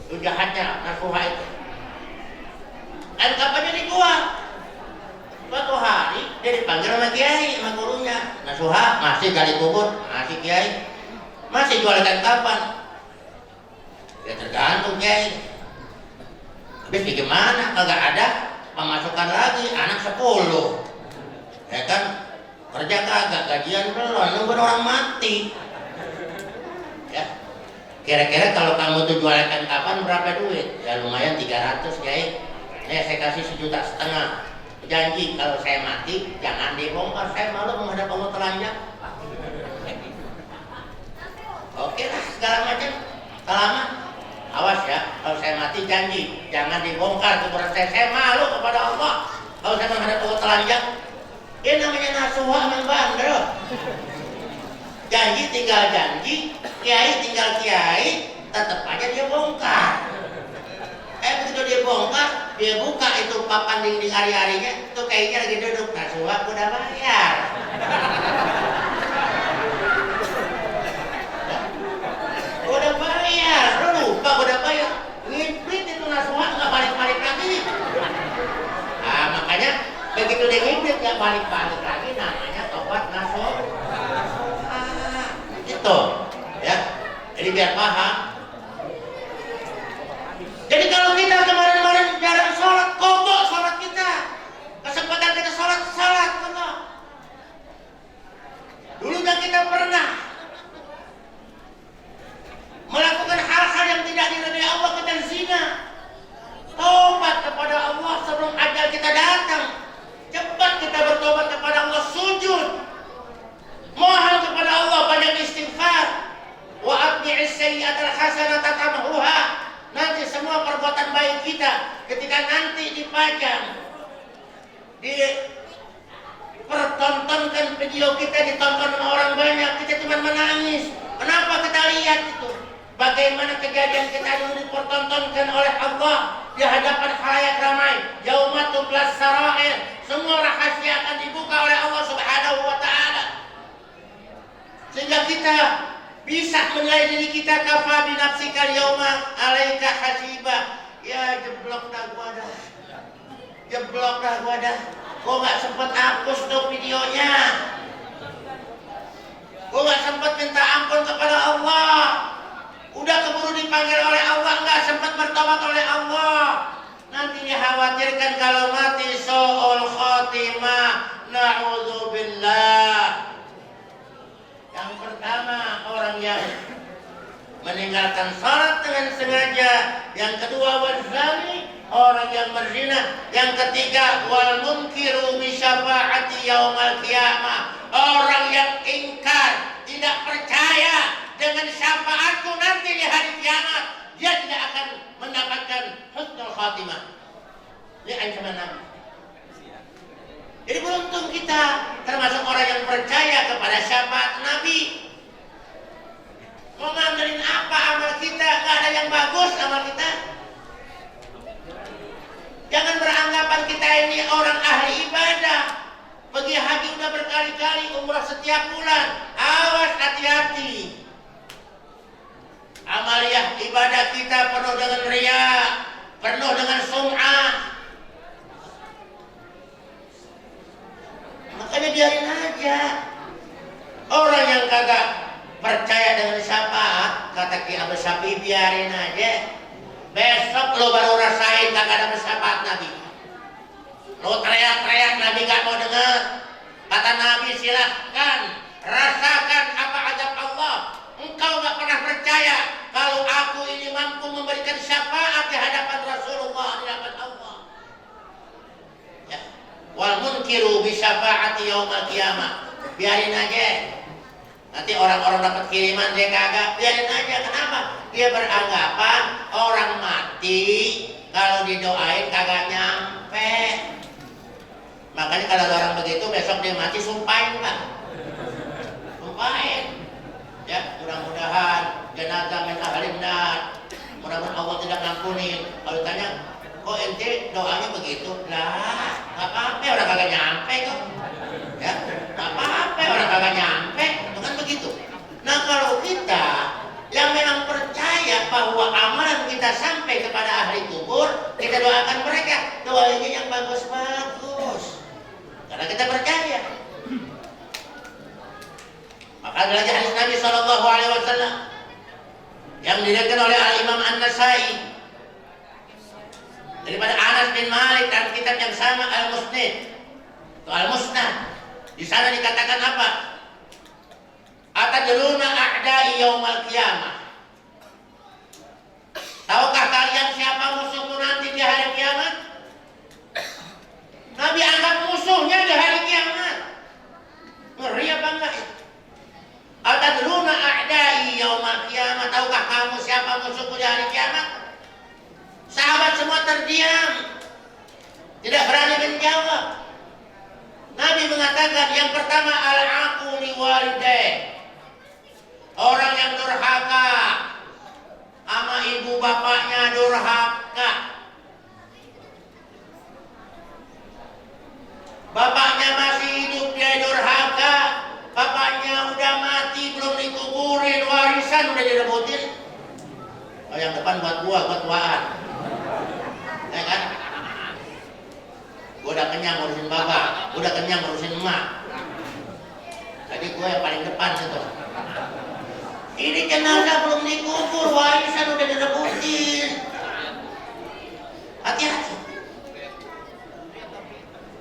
Itu jahatnya nasuha itu. Kain kafannya dijual. Suatu hari dia dipanggil sama kiai, sama gurunya. Nasuha masih gali kubur, masih kiai, masih jual kain kafan. Ya tergantung kiai. Habis gimana? Kagak ada pemasukan lagi, anak 10. Ya kan? Kerja kagak, gajian belum, nunggu orang mati. Ya. Kira-kira kalau kamu tuh jual kain kafan berapa duit? Ya lumayan 300 kiai. Saya kasih 1,5 juta. Janji kalau saya mati jangan dibongkar, saya malu menghadap Allah telanjang. Oke lah segala macam. Selama awas ya, kalau saya mati janji jangan dibongkar kuburan saya malu kepada Allah kalau saya menghadap Allah telanjang. Ini namanya nasuha memang bandel. Janji tinggal janji, kiai tinggal kiai, tetap aja dia bongkar. Begitu dia bongkar, dia buka itu papan dinding hari-harinya, itu kayaknya lagi duduk, nasuha udah bayar. Udah bayar, lu lupa udah bayar. Ngiprit itu nasuha nggak balik-balik lagi. Nah makanya begitu dia ngiprit nggak balik-balik lagi, namanya tobat nasuha. Itu, ya. Jadi biar paham. Jadi kalau kita kemarin-kemarin jarang sholat, kobok sholat kita. Kesempatan kita sholat, kobok. Dulunya kita pernah melakukan hal-hal yang tidak diridhai Allah, kita zina. Tobat kepada Allah sebelum ajal kita datang. Cepat kita bertobat kepada Allah, sujud. Mohon kepada Allah, banyak istighfar. Wa atbi'is sayyi'atal hasanata tamhuha. Nanti semua perbuatan baik kita ketika nanti dipajang, dipertontonkan video kita, ditonton sama orang banyak, kita cuma menangis. Kenapa? Kita lihat itu bagaimana kejadian kita dulu dipertontonkan oleh Allah di hadapan khalayak ramai. Yauma tublas sarair, semua rahasia akan dibuka oleh Allah Subhanahu wa taala. Sehingga kita bisa menilai diri kita, kafa bi nafsika yauma alaika hasiba. Ya jeblok dah gua dah. Gua enggak sempat hapus tuh videonya. Gua enggak sempat minta ampun kepada Allah. Udah keburu dipanggil oleh Allah, enggak sempat bertobat oleh Allah. Nanti dikhawatirkan kalau mati su'ul khotimah. Na'udzubillah. Yang pertama, orang yang meninggalkan salat dengan sengaja. Yang kedua, wazani, orang yang berzina. Yang ketiga, wal munkiru bi syafaati yaumal qiyamah, orang yang ingkar, tidak percaya dengan syafaatku nanti di hari kiamat. Dia tidak akan mendapatkan husnul khatimah. Ini ancaman Nabi. Jadi beruntung kita termasuk orang yang percaya kepada syafaat Nabi. Mau ngandelin apa amal kita? Gak ada yang bagus amal kita. Jangan beranggapan kita ini orang ahli ibadah. Pergi haji udah berkali-kali, umrah setiap bulan. Awas, hati-hati. Amaliyah ibadah kita penuh dengan riya, penuh dengan sum'ah. Makanya biarin aja. Orang yang kagak percaya dengan syafaat, kata Ki Abdul Syafi'i, biarin aja. Besok lo baru rasain kagak ada syafaat Nabi. Lo teriak-teriak Nabi gak mau dengar. Kata Nabi, silahkan rasakan apa azab Allah. Engkau gak pernah percaya kalau aku ini mampu memberikan syafaat di hadapan Rasulullah, di hadapan Allah. Wal munkiru bi syafaati yaumil qiyamah. Biarin aja. Nanti orang-orang dapat kiriman dia kagak, biarin aja. Kenapa? Dia beranggapan orang mati kalau didoain kagak nyampe. Makanya kalau ada orang begitu besok dia mati sumpahin Pak. Sumpahin. Ya, mudah-mudahan jenazah min ahlin nar. Mudah-mudahan Allah tidak ngampunin. Kalau ditanya, kok ente doanya begitu? Lah, gak apa-apa orang kagak nyampe kok. Ya, gak apa-apa orang kagak nyampe. Itu kan begitu. Nah kalau kita yang memang percaya bahwa amalan kita sampai kepada ahli kubur, kita doakan mereka, doanya yang bagus-bagus. Karena kita percaya. Maka ada lagi hadis Nabi SAW yang diriwayatkan oleh Al-Imam An-Nasai daripada Anas bin Malik dalam kitab yang sama Al-Musnad. Di sana dikatakan apa? Atadruna a'da'i yaumal qiyamah. Tahukah kalian siapa musuhku nanti di hari kiamat? Nabi angkat musuhnya di hari kiamat. Ngeri apa enggak? Atadruna a'da'i yaumal qiyamah. Tahukah kamu siapa musuhku di hari kiamat? Sahabat semua terdiam, tidak berani menjawab. Nabi mengatakan yang pertama al-aqu li walidayh, orang yang durhaka sama ibu bapaknya, durhaka. Bapaknya masih hidup dia durhaka, bapaknya udah mati belum dikuburin, warisan udah direbutin. Oh yang depan buat gua tuaan. Ya kan? Gua udah kenyang ngurusin bapak, udah kenyang ngurusin emak. Jadi gua yang paling depan gitu. Ini jenazah belum dikubur, warisan udah direbutin. Hati-hati.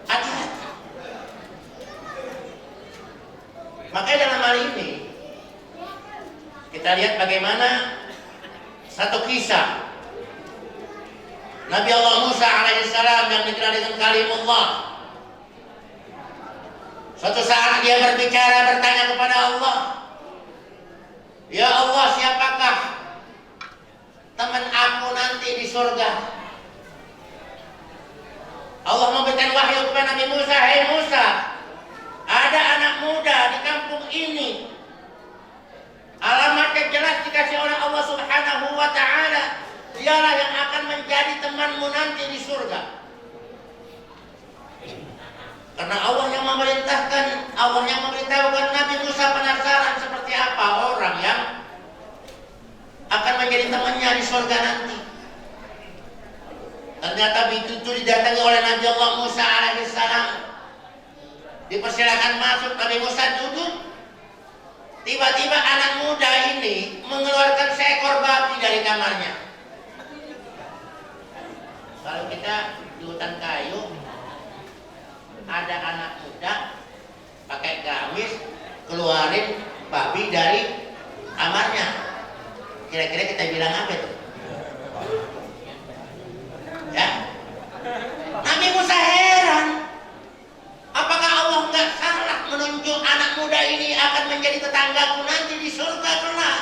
Hati-hati. Makanya dalam hal ini kita lihat bagaimana satu kisah Nabi Allah Musa alaihissalam yang dikenal dengan kalimullah. Suatu saat dia berbicara, bertanya kepada Allah, ya Allah, siapakah teman aku nanti di surga? Allah memberikan wahyu kepada Nabi Musa, hai Musa, ada anak muda di kampung ini, alamatnya jelas dikasih oleh Allah Subhanahu wa ta'ala, dialah yang akan menjadi temanmu nanti di surga. Karena Allah yang memerintahkan, Allah yang memberitahukan Nabi Musa penasaran seperti apa orang yang akan menjadi temannya di surga nanti. Ternyata begitu didatangi oleh Nabi Allah Musa alaihissalam, dipersilakan masuk. Nabi Musa duduk. Tiba-tiba anak muda ini mengeluarkan seekor babi dari kamarnya. Kalau kita di hutan kayu, ada anak muda pakai gamis keluarin babi dari kamarnya. Kira-kira kita bilang apa itu? Ya, Nabi Musa heran. Apakah Allah nggak salah menunjuk anak muda ini akan menjadi tetanggaku nanti di surga kelak?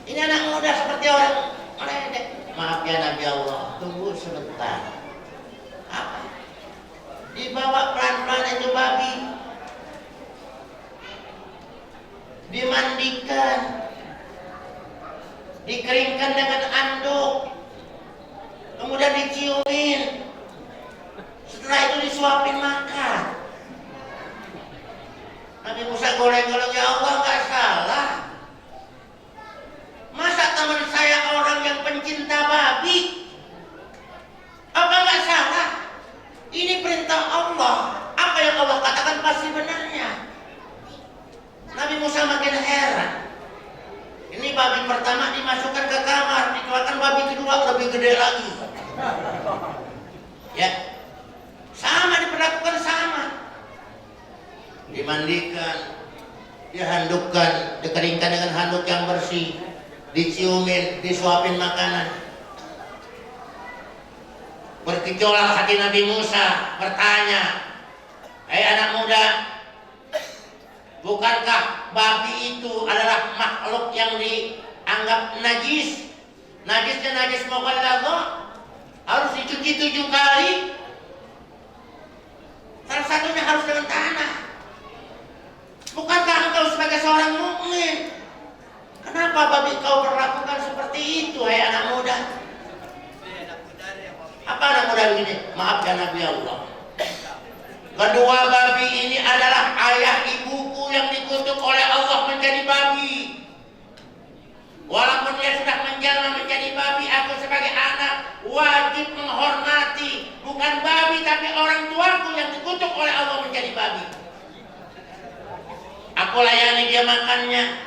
Ini anak muda seperti orang meledek. Maaf ya Nabi Allah, tunggu sebentar. Apa? Dibawa pelan-pelan itu babi, dimandikan, dikeringkan dengan anduk, kemudian diciumin, setelah itu disuapin makan. Nabi Musa goreng-goreng, ya Allah, nggak salah. Masa teman saya orang yang pencinta babi? Apa nggak salah? Ini perintah Allah. Apa yang Allah katakan pasti benarnya. Nabi Musa makin heran. Ini babi pertama dimasukkan ke kamar, dikeluarkan babi kedua lebih gede lagi. Ya, sama diperlakukan sama. Dimandikan, dihandukkan, dikeringkan dengan handuk yang bersih, diciumin, disuapin makanan. Bergejolak hati Nabi Musa, bertanya, hai anak muda, bukankah babi itu adalah makhluk yang dianggap najis? Najisnya najis mughalladhah, harus dicuci 7 kali. Salah satunya harus dengan tanah. Bukankah engkau sebagai seorang mukmin? Kenapa babi kau perlakukan seperti itu, hai anak muda? Apa anak muda begini? Maaf ya Nabi Allah. Kedua babi ini adalah ayah ibuku yang dikuburkan wajib menghormati, bukan babi tapi orang tuaku yang dikutuk oleh Allah menjadi babi. Aku layani dia makannya,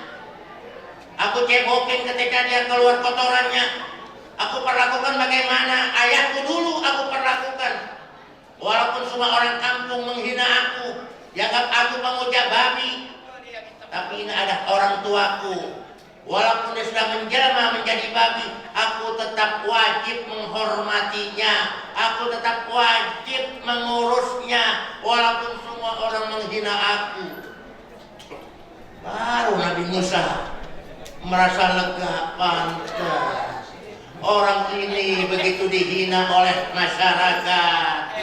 aku cebokin ketika dia keluar kotorannya, aku perlakukan bagaimana ayahku dulu aku perlakukan. Walaupun semua orang kampung menghina aku, dianggap aku pemuja babi, tapi ini ada orang tuaku. Walaupun dia sudah menjelma menjadi babi, aku tetap wajib menghormatinya, aku tetap wajib mengurusnya, walaupun semua orang menghina aku. Baru Nabi Musa merasa lega, pantas orang ini begitu dihina oleh masyarakat,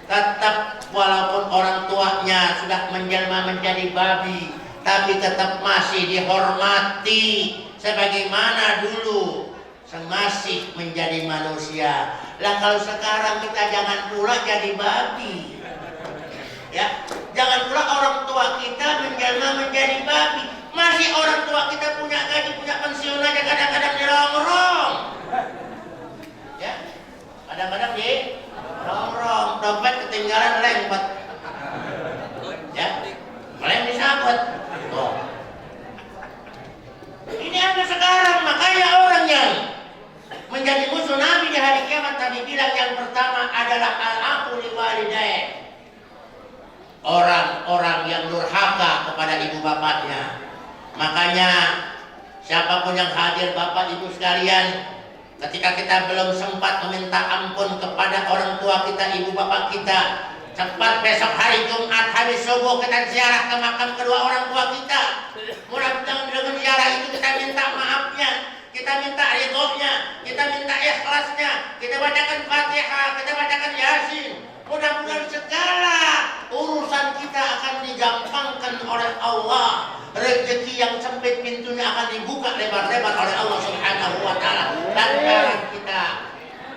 tetap walaupun orang tuanya sudah menjelma menjadi babi, tapi tetap masih dihormati sebagaimana dulu masih menjadi manusia. Lah kalau sekarang kita jangan pula jadi babi, ya, jangan pula orang tua kita menjelma menjadi babi. Masih orang tua kita punya gaji, punya pensiun aja kadang-kadang dirongrong, ya, kadang-kadang rongrong, dompet ketinggalan lempet, ya, malah disabet. Oh. Ini ada sekarang, makanya orang yang menjadi musuh Nabi di hari kiamat tadi bilang yang pertama adalah al-aqu liwalidaih. Orang-orang yang durhaka kepada ibu bapaknya. Makanya siapapun yang hadir Bapak Ibu sekalian, ketika kita belum sempat meminta ampun kepada orang tua kita, ibu bapak kita, cepat besok hari Jumat habis subuh kita ziarah ke makam kedua orang tua kita. Mudah-mudahan dengan ziarah itu kita minta maafnya, kita minta ridhonya, kita minta ikhlasnya, kita bacakan Fatihah, kita bacakan Yasin. Mudah-mudahan segala urusan kita akan digampangkan oleh Allah. Rezeki yang sempit pintunya akan dibuka lebar-lebar oleh Allah Subhanahu wa Ta'ala. Dan sekarang kita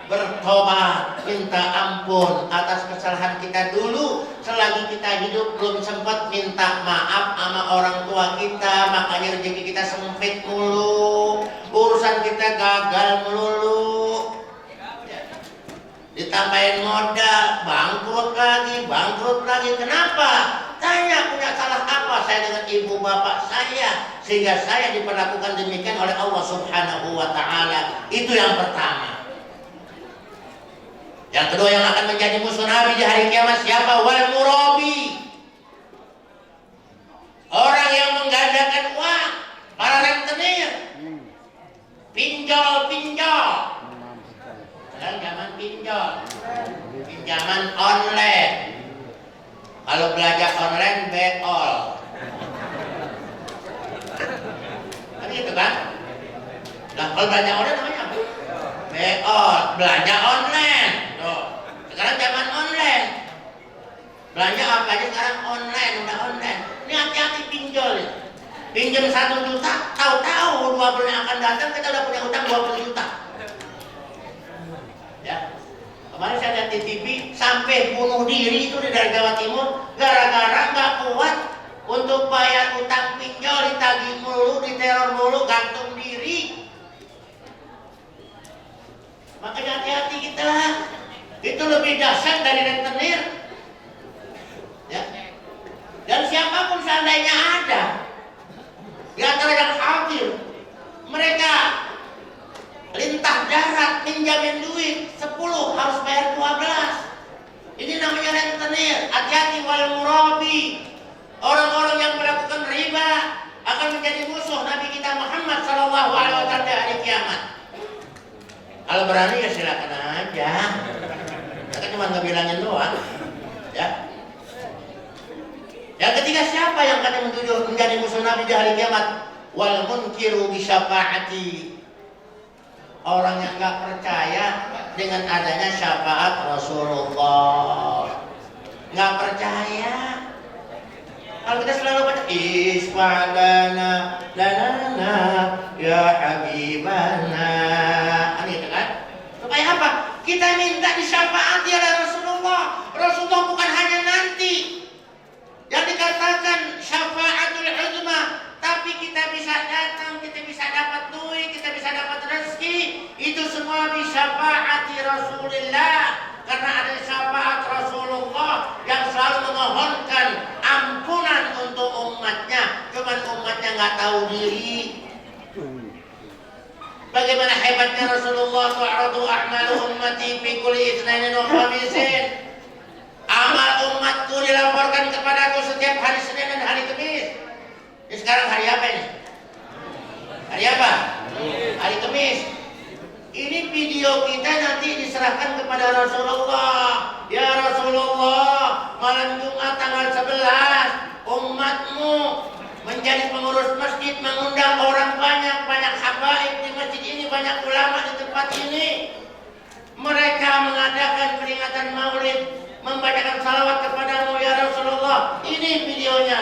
bertobat, minta ampun atas kesalahan kita dulu. Selagi kita hidup belum sempat minta maaf sama orang tua kita, makanya rezeki kita sempit mulu, urusan kita gagal melulu. Ditambahin modal, bangkrut lagi. Kenapa? Saya punya salah apa saya dengan ibu bapak saya sehingga saya diperlakukan demikian oleh Allah Subhanahu wa Ta'ala. Itu yang pertama. Yang kedua yang akan menjadi musuh Nabi di hari kiamat siapa? Wal murabi. Orang yang menggandakan uang, para rentenir, pinjol. Sekarang zaman pinjol, pinjaman online. Kalau belajar online beol, kan gitu kan? Nah kalau belanja online namanya apa? Beol, belanja online. Tuh. Sekarang zaman online, belanja apa aja sekarang online, udah online. Ini hati-hati pinjol. Pinjam 1 juta, tahu-tahu 2 bulan yang akan datang kita udah punya utang 20 juta. Ya. Kemarin saya lihat di TV sampai bunuh diri itu di daerah Jawa Timur gara-gara nggak kuat untuk bayar utang pinjol, ditagih mulu, diteror mulu, gantung diri. Makanya hati-hati kita, itu lebih dahsyat dari rentenir. Ya. Dan siapapun seandainya ada di antara yang hadir, mereka lintah darat minjamin duit 10 harus bayar 12. Ini namanya rentenir. Hati-hati wal murabi. Orang-orang yang melakukan riba akan menjadi musuh Nabi kita Muhammad sallallahu alaihi wasallam di hari kiamat. Kalau berani ya silakan aja. Kita cuma ngebilangin doang. Ya. Yang ketiga siapa yang akan menjadi musuh Nabi di hari kiamat? Wal munkiru bi syafaati. Orang yang nggak percaya dengan adanya syafaat Rasulullah, nggak percaya. Kalau kita selalu baca isfa'lana lana ya habibana, gitu kan? Supaya apa? Kita minta disyafaati oleh Rasulullah. Rasulullah bukan hanya nanti yang dikatakan syafaatul uzma, tapi kita bisa datang, kita bisa dapat duit, kita bisa dapat rezeki. Itu semua bisyafaati Rasulillah, karena ada syafaat Rasulullah yang selalu memohonkan ampunan untuk umatnya. Cuman umatnya nggak tahu diri. Bagaimana hebatnya Rasulullah, tu'radu a'malu ummati fi kulli itsnainin wa khamisin. Amal umatku dilaporkan kepadaku setiap hari Senin dan hari Kamis. Ini sekarang hari apa ini? Hari apa? Hari Kamis. Ini video kita nanti diserahkan kepada Rasulullah. Ya Rasulullah, malam Jumat tanggal 11 umatmu menjadi pengurus masjid, mengundang orang banyak habaib di masjid ini, banyak ulama di tempat ini. Mereka mengadakan peringatan maulid, membacakan salawat kepadamu ya Rasulullah. Ini videonya.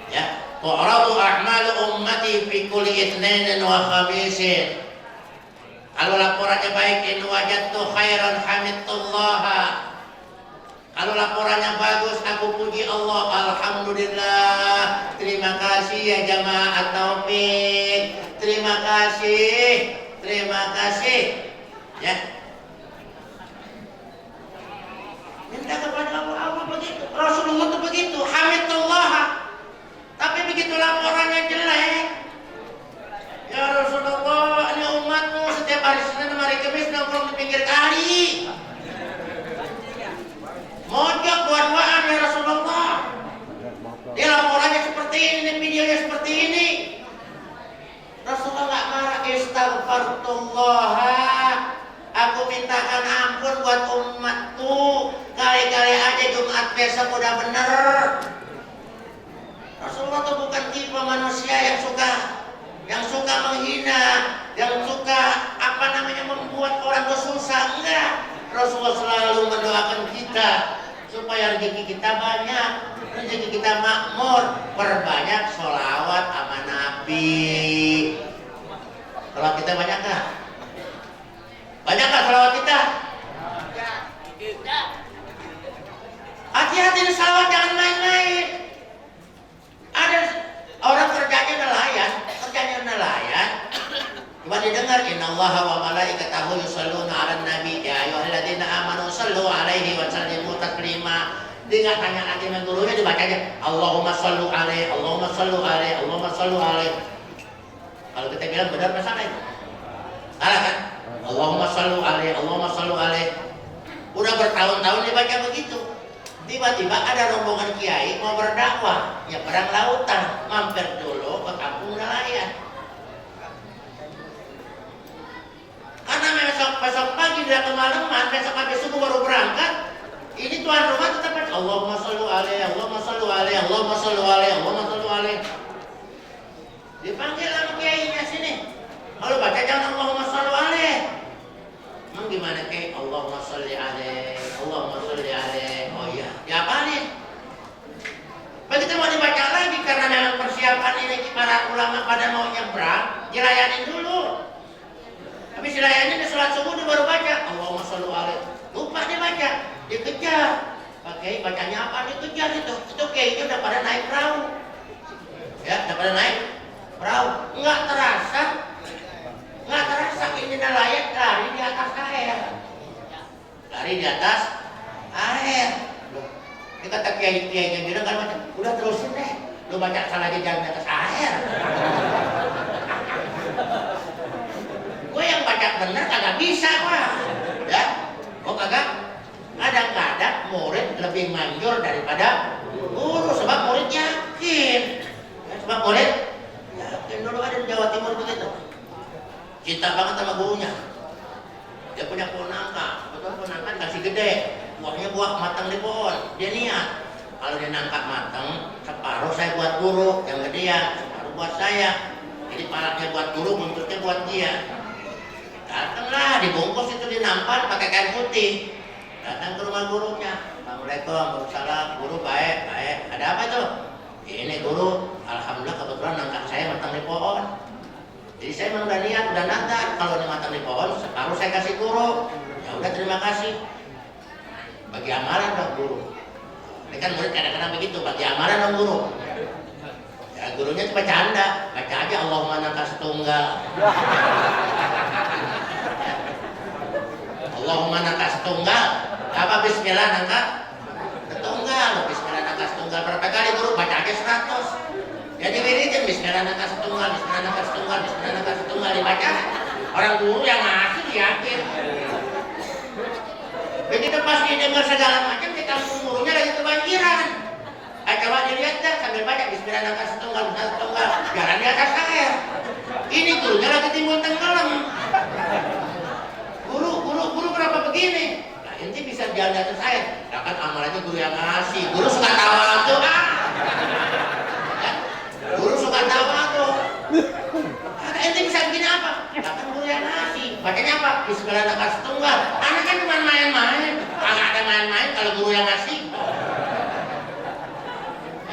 Ya, tu'radu a'malu ummati fi kulli itsnainin wa khamisin. Kalau laporannya baik, in wajadtu khairan hamidullah. Kalau laporannya bagus, aku puji Allah, alhamdulillah. Terima kasih ya jamaah taufik. Terima kasih. Terima kasih. Ya. Minta kepada Allah begitu. Rasulullah itu begitu, hamidullah. Tapi begitu laporannya jelek. Ya Rasulullah, ini umatmu setiap hari Senin dan hari Kamis nongkrong di pinggir kali. Mojok buat-buatan ya Rasulullah. Dia laporannya seperti ini, videonya seperti ini. Rasulullah nggak marah. Istaghfarullah. Aku mintakan ampun buat umatku. Kali-kali aja Jumat besok udah bener. Rasulullah itu bukan tipe manusia yang suka menghina, yang suka membuat orang bersusah. Enggak. Rasulullah selalu mendoakan kita supaya rezeki kita banyak, rezeki kita makmur, perbanyak sholawat sama Nabi. Kalau kita banyakkah? Banyakkah sholawat kita? Hati-hati di sholawat, jangan main-main. Ada orang kerjanya nelayan, cuma didengar innallaha wa malaikatahu yusholluna 'alan nabi ya ayyuhalladzina amanu shallu 'alaihi wa sallimu taslima. Dia nggak tanya lagi dengan gurunya, dibacanya Allahumma shallu 'alaihi, Allahumma shallu 'alaihi, Allahumma shallu 'alaihi. Kalau kita bilang benar apa salah itu? Salah kan? Allahumma shallu 'alaihi, Allahumma shallu 'alaihi. Udah bertahun-tahun dibaca begitu. Tiba-tiba ada rombongan kiai mau berdakwah, ya perang lautan, mampir dulu ke kampung nelayan. Karena besok pagi dia kemalaman, besok pagi subuh baru berangkat. Ini tuan rumah tetap baca Allahumma shallu alaihi, Allahumma shallu alaihi, Allahumma shallu alaihi, Allahumma shallu alaihi. Dipanggil sama kiainya sini. Kalau baca jangan Allahumma shallu alaihi. Emang gimana kayak Allahumma shalli alaihi, Allahumma shalli alaihi. Oh iya, diapalin. Begitu mau dibaca lagi karena memang persiapan ini para ulama pada mau nyebrang, dilayanin dulu. Habis dilayanin di sholat subuh dia baru baca Allahumma shalli alaihi. Lupa dia baca, dikejar. Pakai bacanya apa? Dikejar itu. Itu kayaknya udah pada naik perahu. Ya, udah pada naik perahu. Nggak terasa ini nelayan lari di atas air. Lari di atas air. Kita kata kiai-kiainya bilang kan macam, udah terusin deh. Lu baca salah di jalan di atas air. Gue yang baca bener kagak bisa gua. Ya, gua kagak. Kadang-kadang murid lebih manjur daripada guru, sebab murid yakin. Ya, sebab murid yakin. Dulu ada di Jawa Timur begitu. Cinta banget sama gurunya. Dia punya ponaka, betul ponaka kasih gede. Buahnya buah matang di pohon. Dia niat, kalau dia nangkap matang, separuh saya buat guru, yang gedean, separuh buat saya. Jadi palaknya buat guru, buntutnya buat dia. Datanglah, dibungkus itu dinampar pakai kain putih. Datang ke rumah gurunya. Assalamualaikum, waalaikumsalam. Guru baik. Ada apa itu? Ini guru, alhamdulillah kebetulan nangkap saya matang di pohon. Jadi saya memang udah niat, udah nazar kalau ini matang di pohon, separuh saya kasih guru. Ya udah terima kasih. Bagi amalan dong guru. Ini kan murid kadang-kadang begitu, bagi amalan dong guru. Ya gurunya cuma canda, baca aja Allahumma nakas tunggal. Allahumma nangka setunggal. Apa bismillah nangka setunggal. Bismillah nangka setunggal. Berapa kali guru baca aja 100. Jadi wiridin bismillah nangka setunggal, bismillah nangka setunggal, bismillah nangka setunggal dibaca. Orang guru yang ngasih yakin. Begitu pas didengar segala macam di kampung gurunya lagi kebanjiran. Coba dilihat dah sambil baca bismillah nangka setunggal, bismillah setunggal. Jalan di atas air. Ini gurunya lagi timbul tenggelam. Guru kenapa begini? Nah inti bisa jalan di atas air. Nah kan amalannya guru yang ngasih. Guru suka tawa tuh ah. Ya? Guru suka tawa tuh. Nah, inti bisa begini apa? Nah kan guru yang ngasih. Bacanya apa? Bismillah nangka setunggal. Anak kan cuma main-main. Nggak ada main-main kalau guru yang ngasih.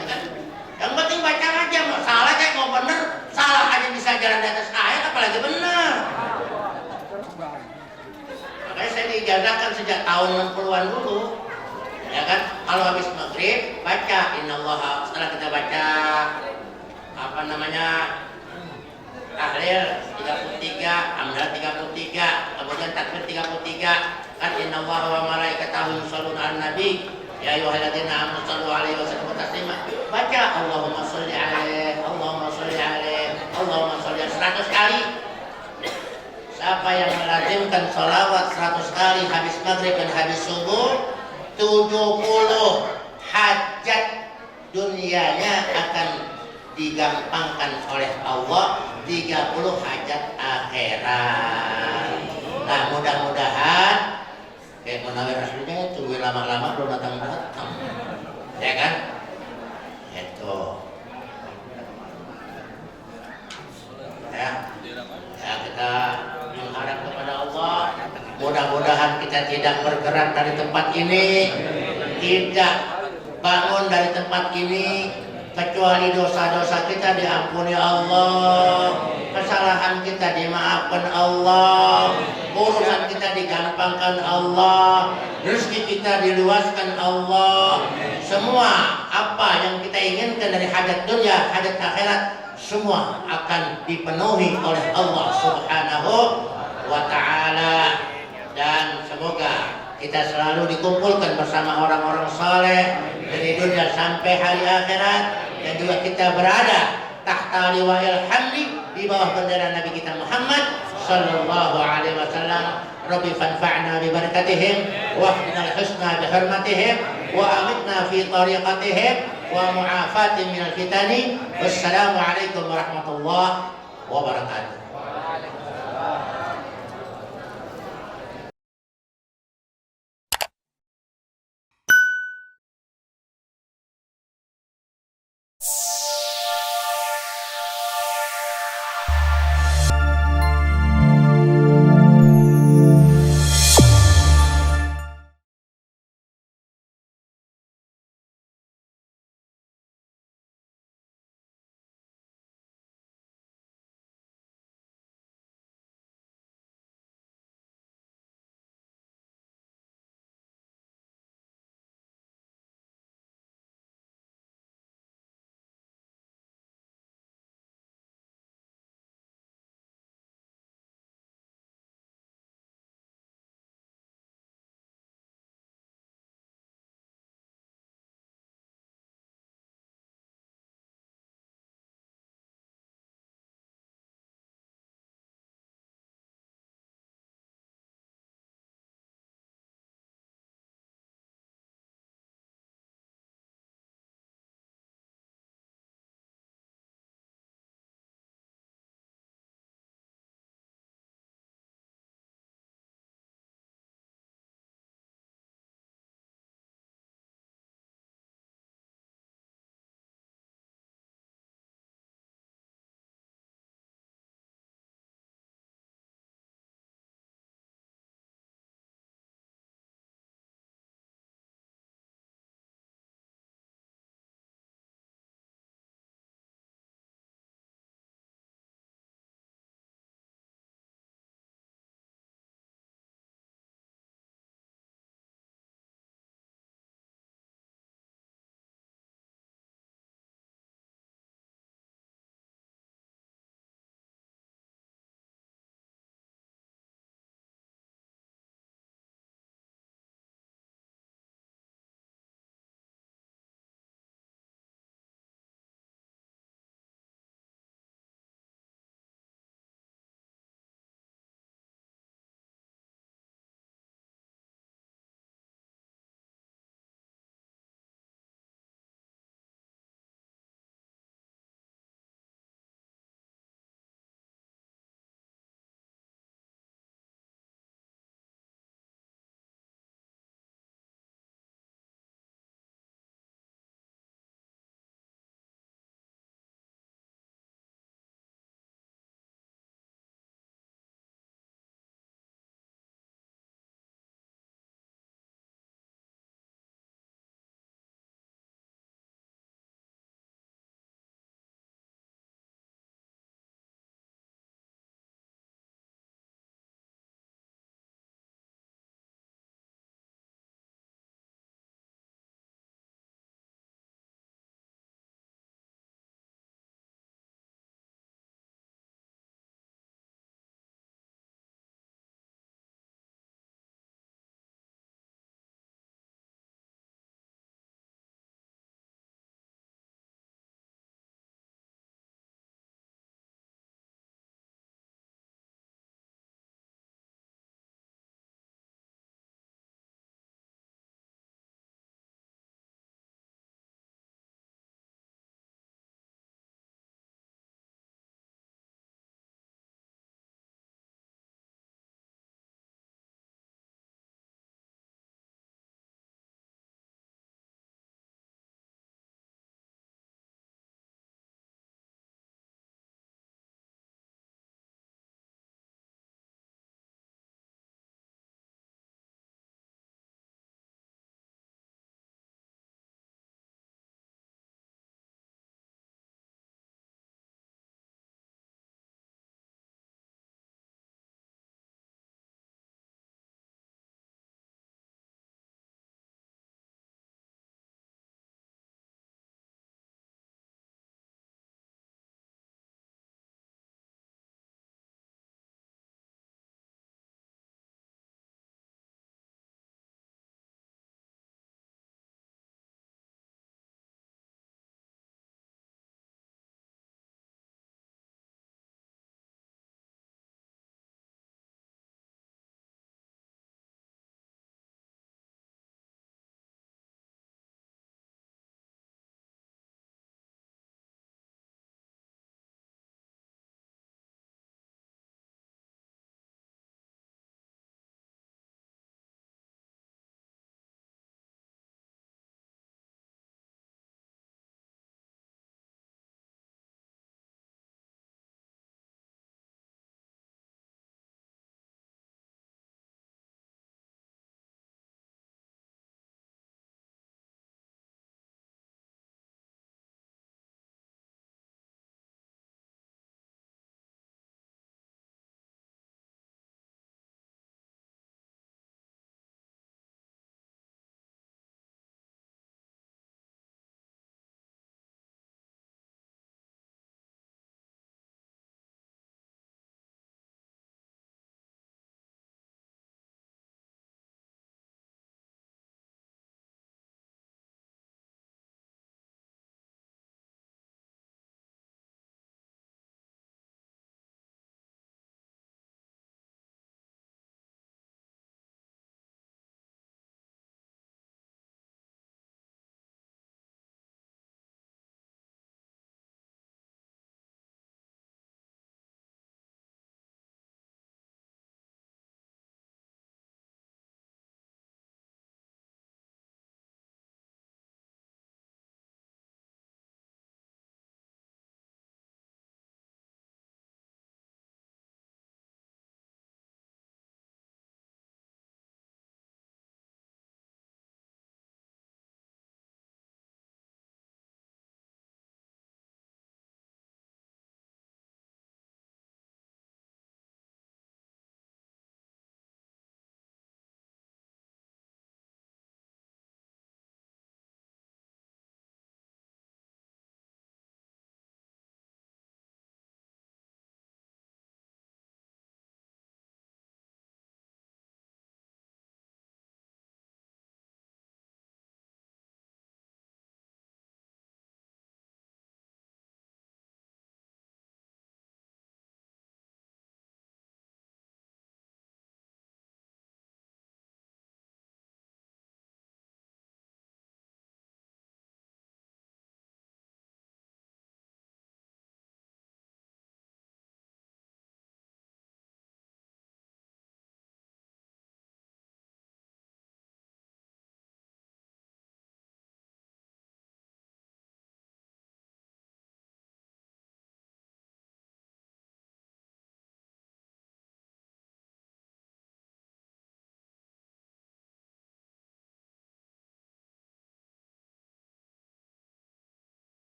Ya kan? Yang penting baca aja. Mau salah kayak mau bener. Salah aja bisa jalan di atas air. Apalagi bener. Makanya saya diijazahkan sejak tahun 60-an dulu. Ya kan? Kalau habis maghrib baca innallaha. Setelah kita baca apa namanya? Tahlil 33, hamdalah 33, kemudian takbir 33. Kan innallaha wa malaikatahu yusholluna 'alan nabi. Ya ayyuhalladzina amanu shallu 'alaihi wa sallimu taslima. Baca Allahumma sholli 'alaihi, Allahumma sholli 'alaihi, Allahumma sholli 100 kali. Siapa yang melazimkan sholawat 100 kali habis maghrib dan habis subuh, 70 hajat dunianya akan digampangkan oleh Allah, 30 hajat akhirat. Nah mudah-mudahan kayak Munawir aslinya tungguin lama-lama belum datang-datang. Ya kan? Itu. Ya kita mengharap kepada Allah, mudah-mudahan kita tidak bergerak dari tempat ini, tidak bangun dari tempat ini kecuali dosa-dosa kita diampuni Allah, kesalahan kita dimaafkan Allah, urusan kita digampangkan Allah, rezeki kita diluaskan Allah. Semua apa yang kita inginkan dari hajat dunia, hajat akhirat, semua akan dipenuhi oleh Allah Subhanahu wa ta'ala. Dan semoga kita selalu dikumpulkan bersama orang-orang saleh dari dunia sampai hari akhirat, dan juga kita berada tahta liwa'il hamdi, di bawah bendera Nabi kita Muhammad sallallahu alaihi wasallam. Rabbi fanfa'na bi barakatihim wa ahdinal husna bi hurmatihim wa amitna fi tariqatihim wa mu'afatin minal fitani. Wassalamu alaikum warahmatullahi wabarakatuh.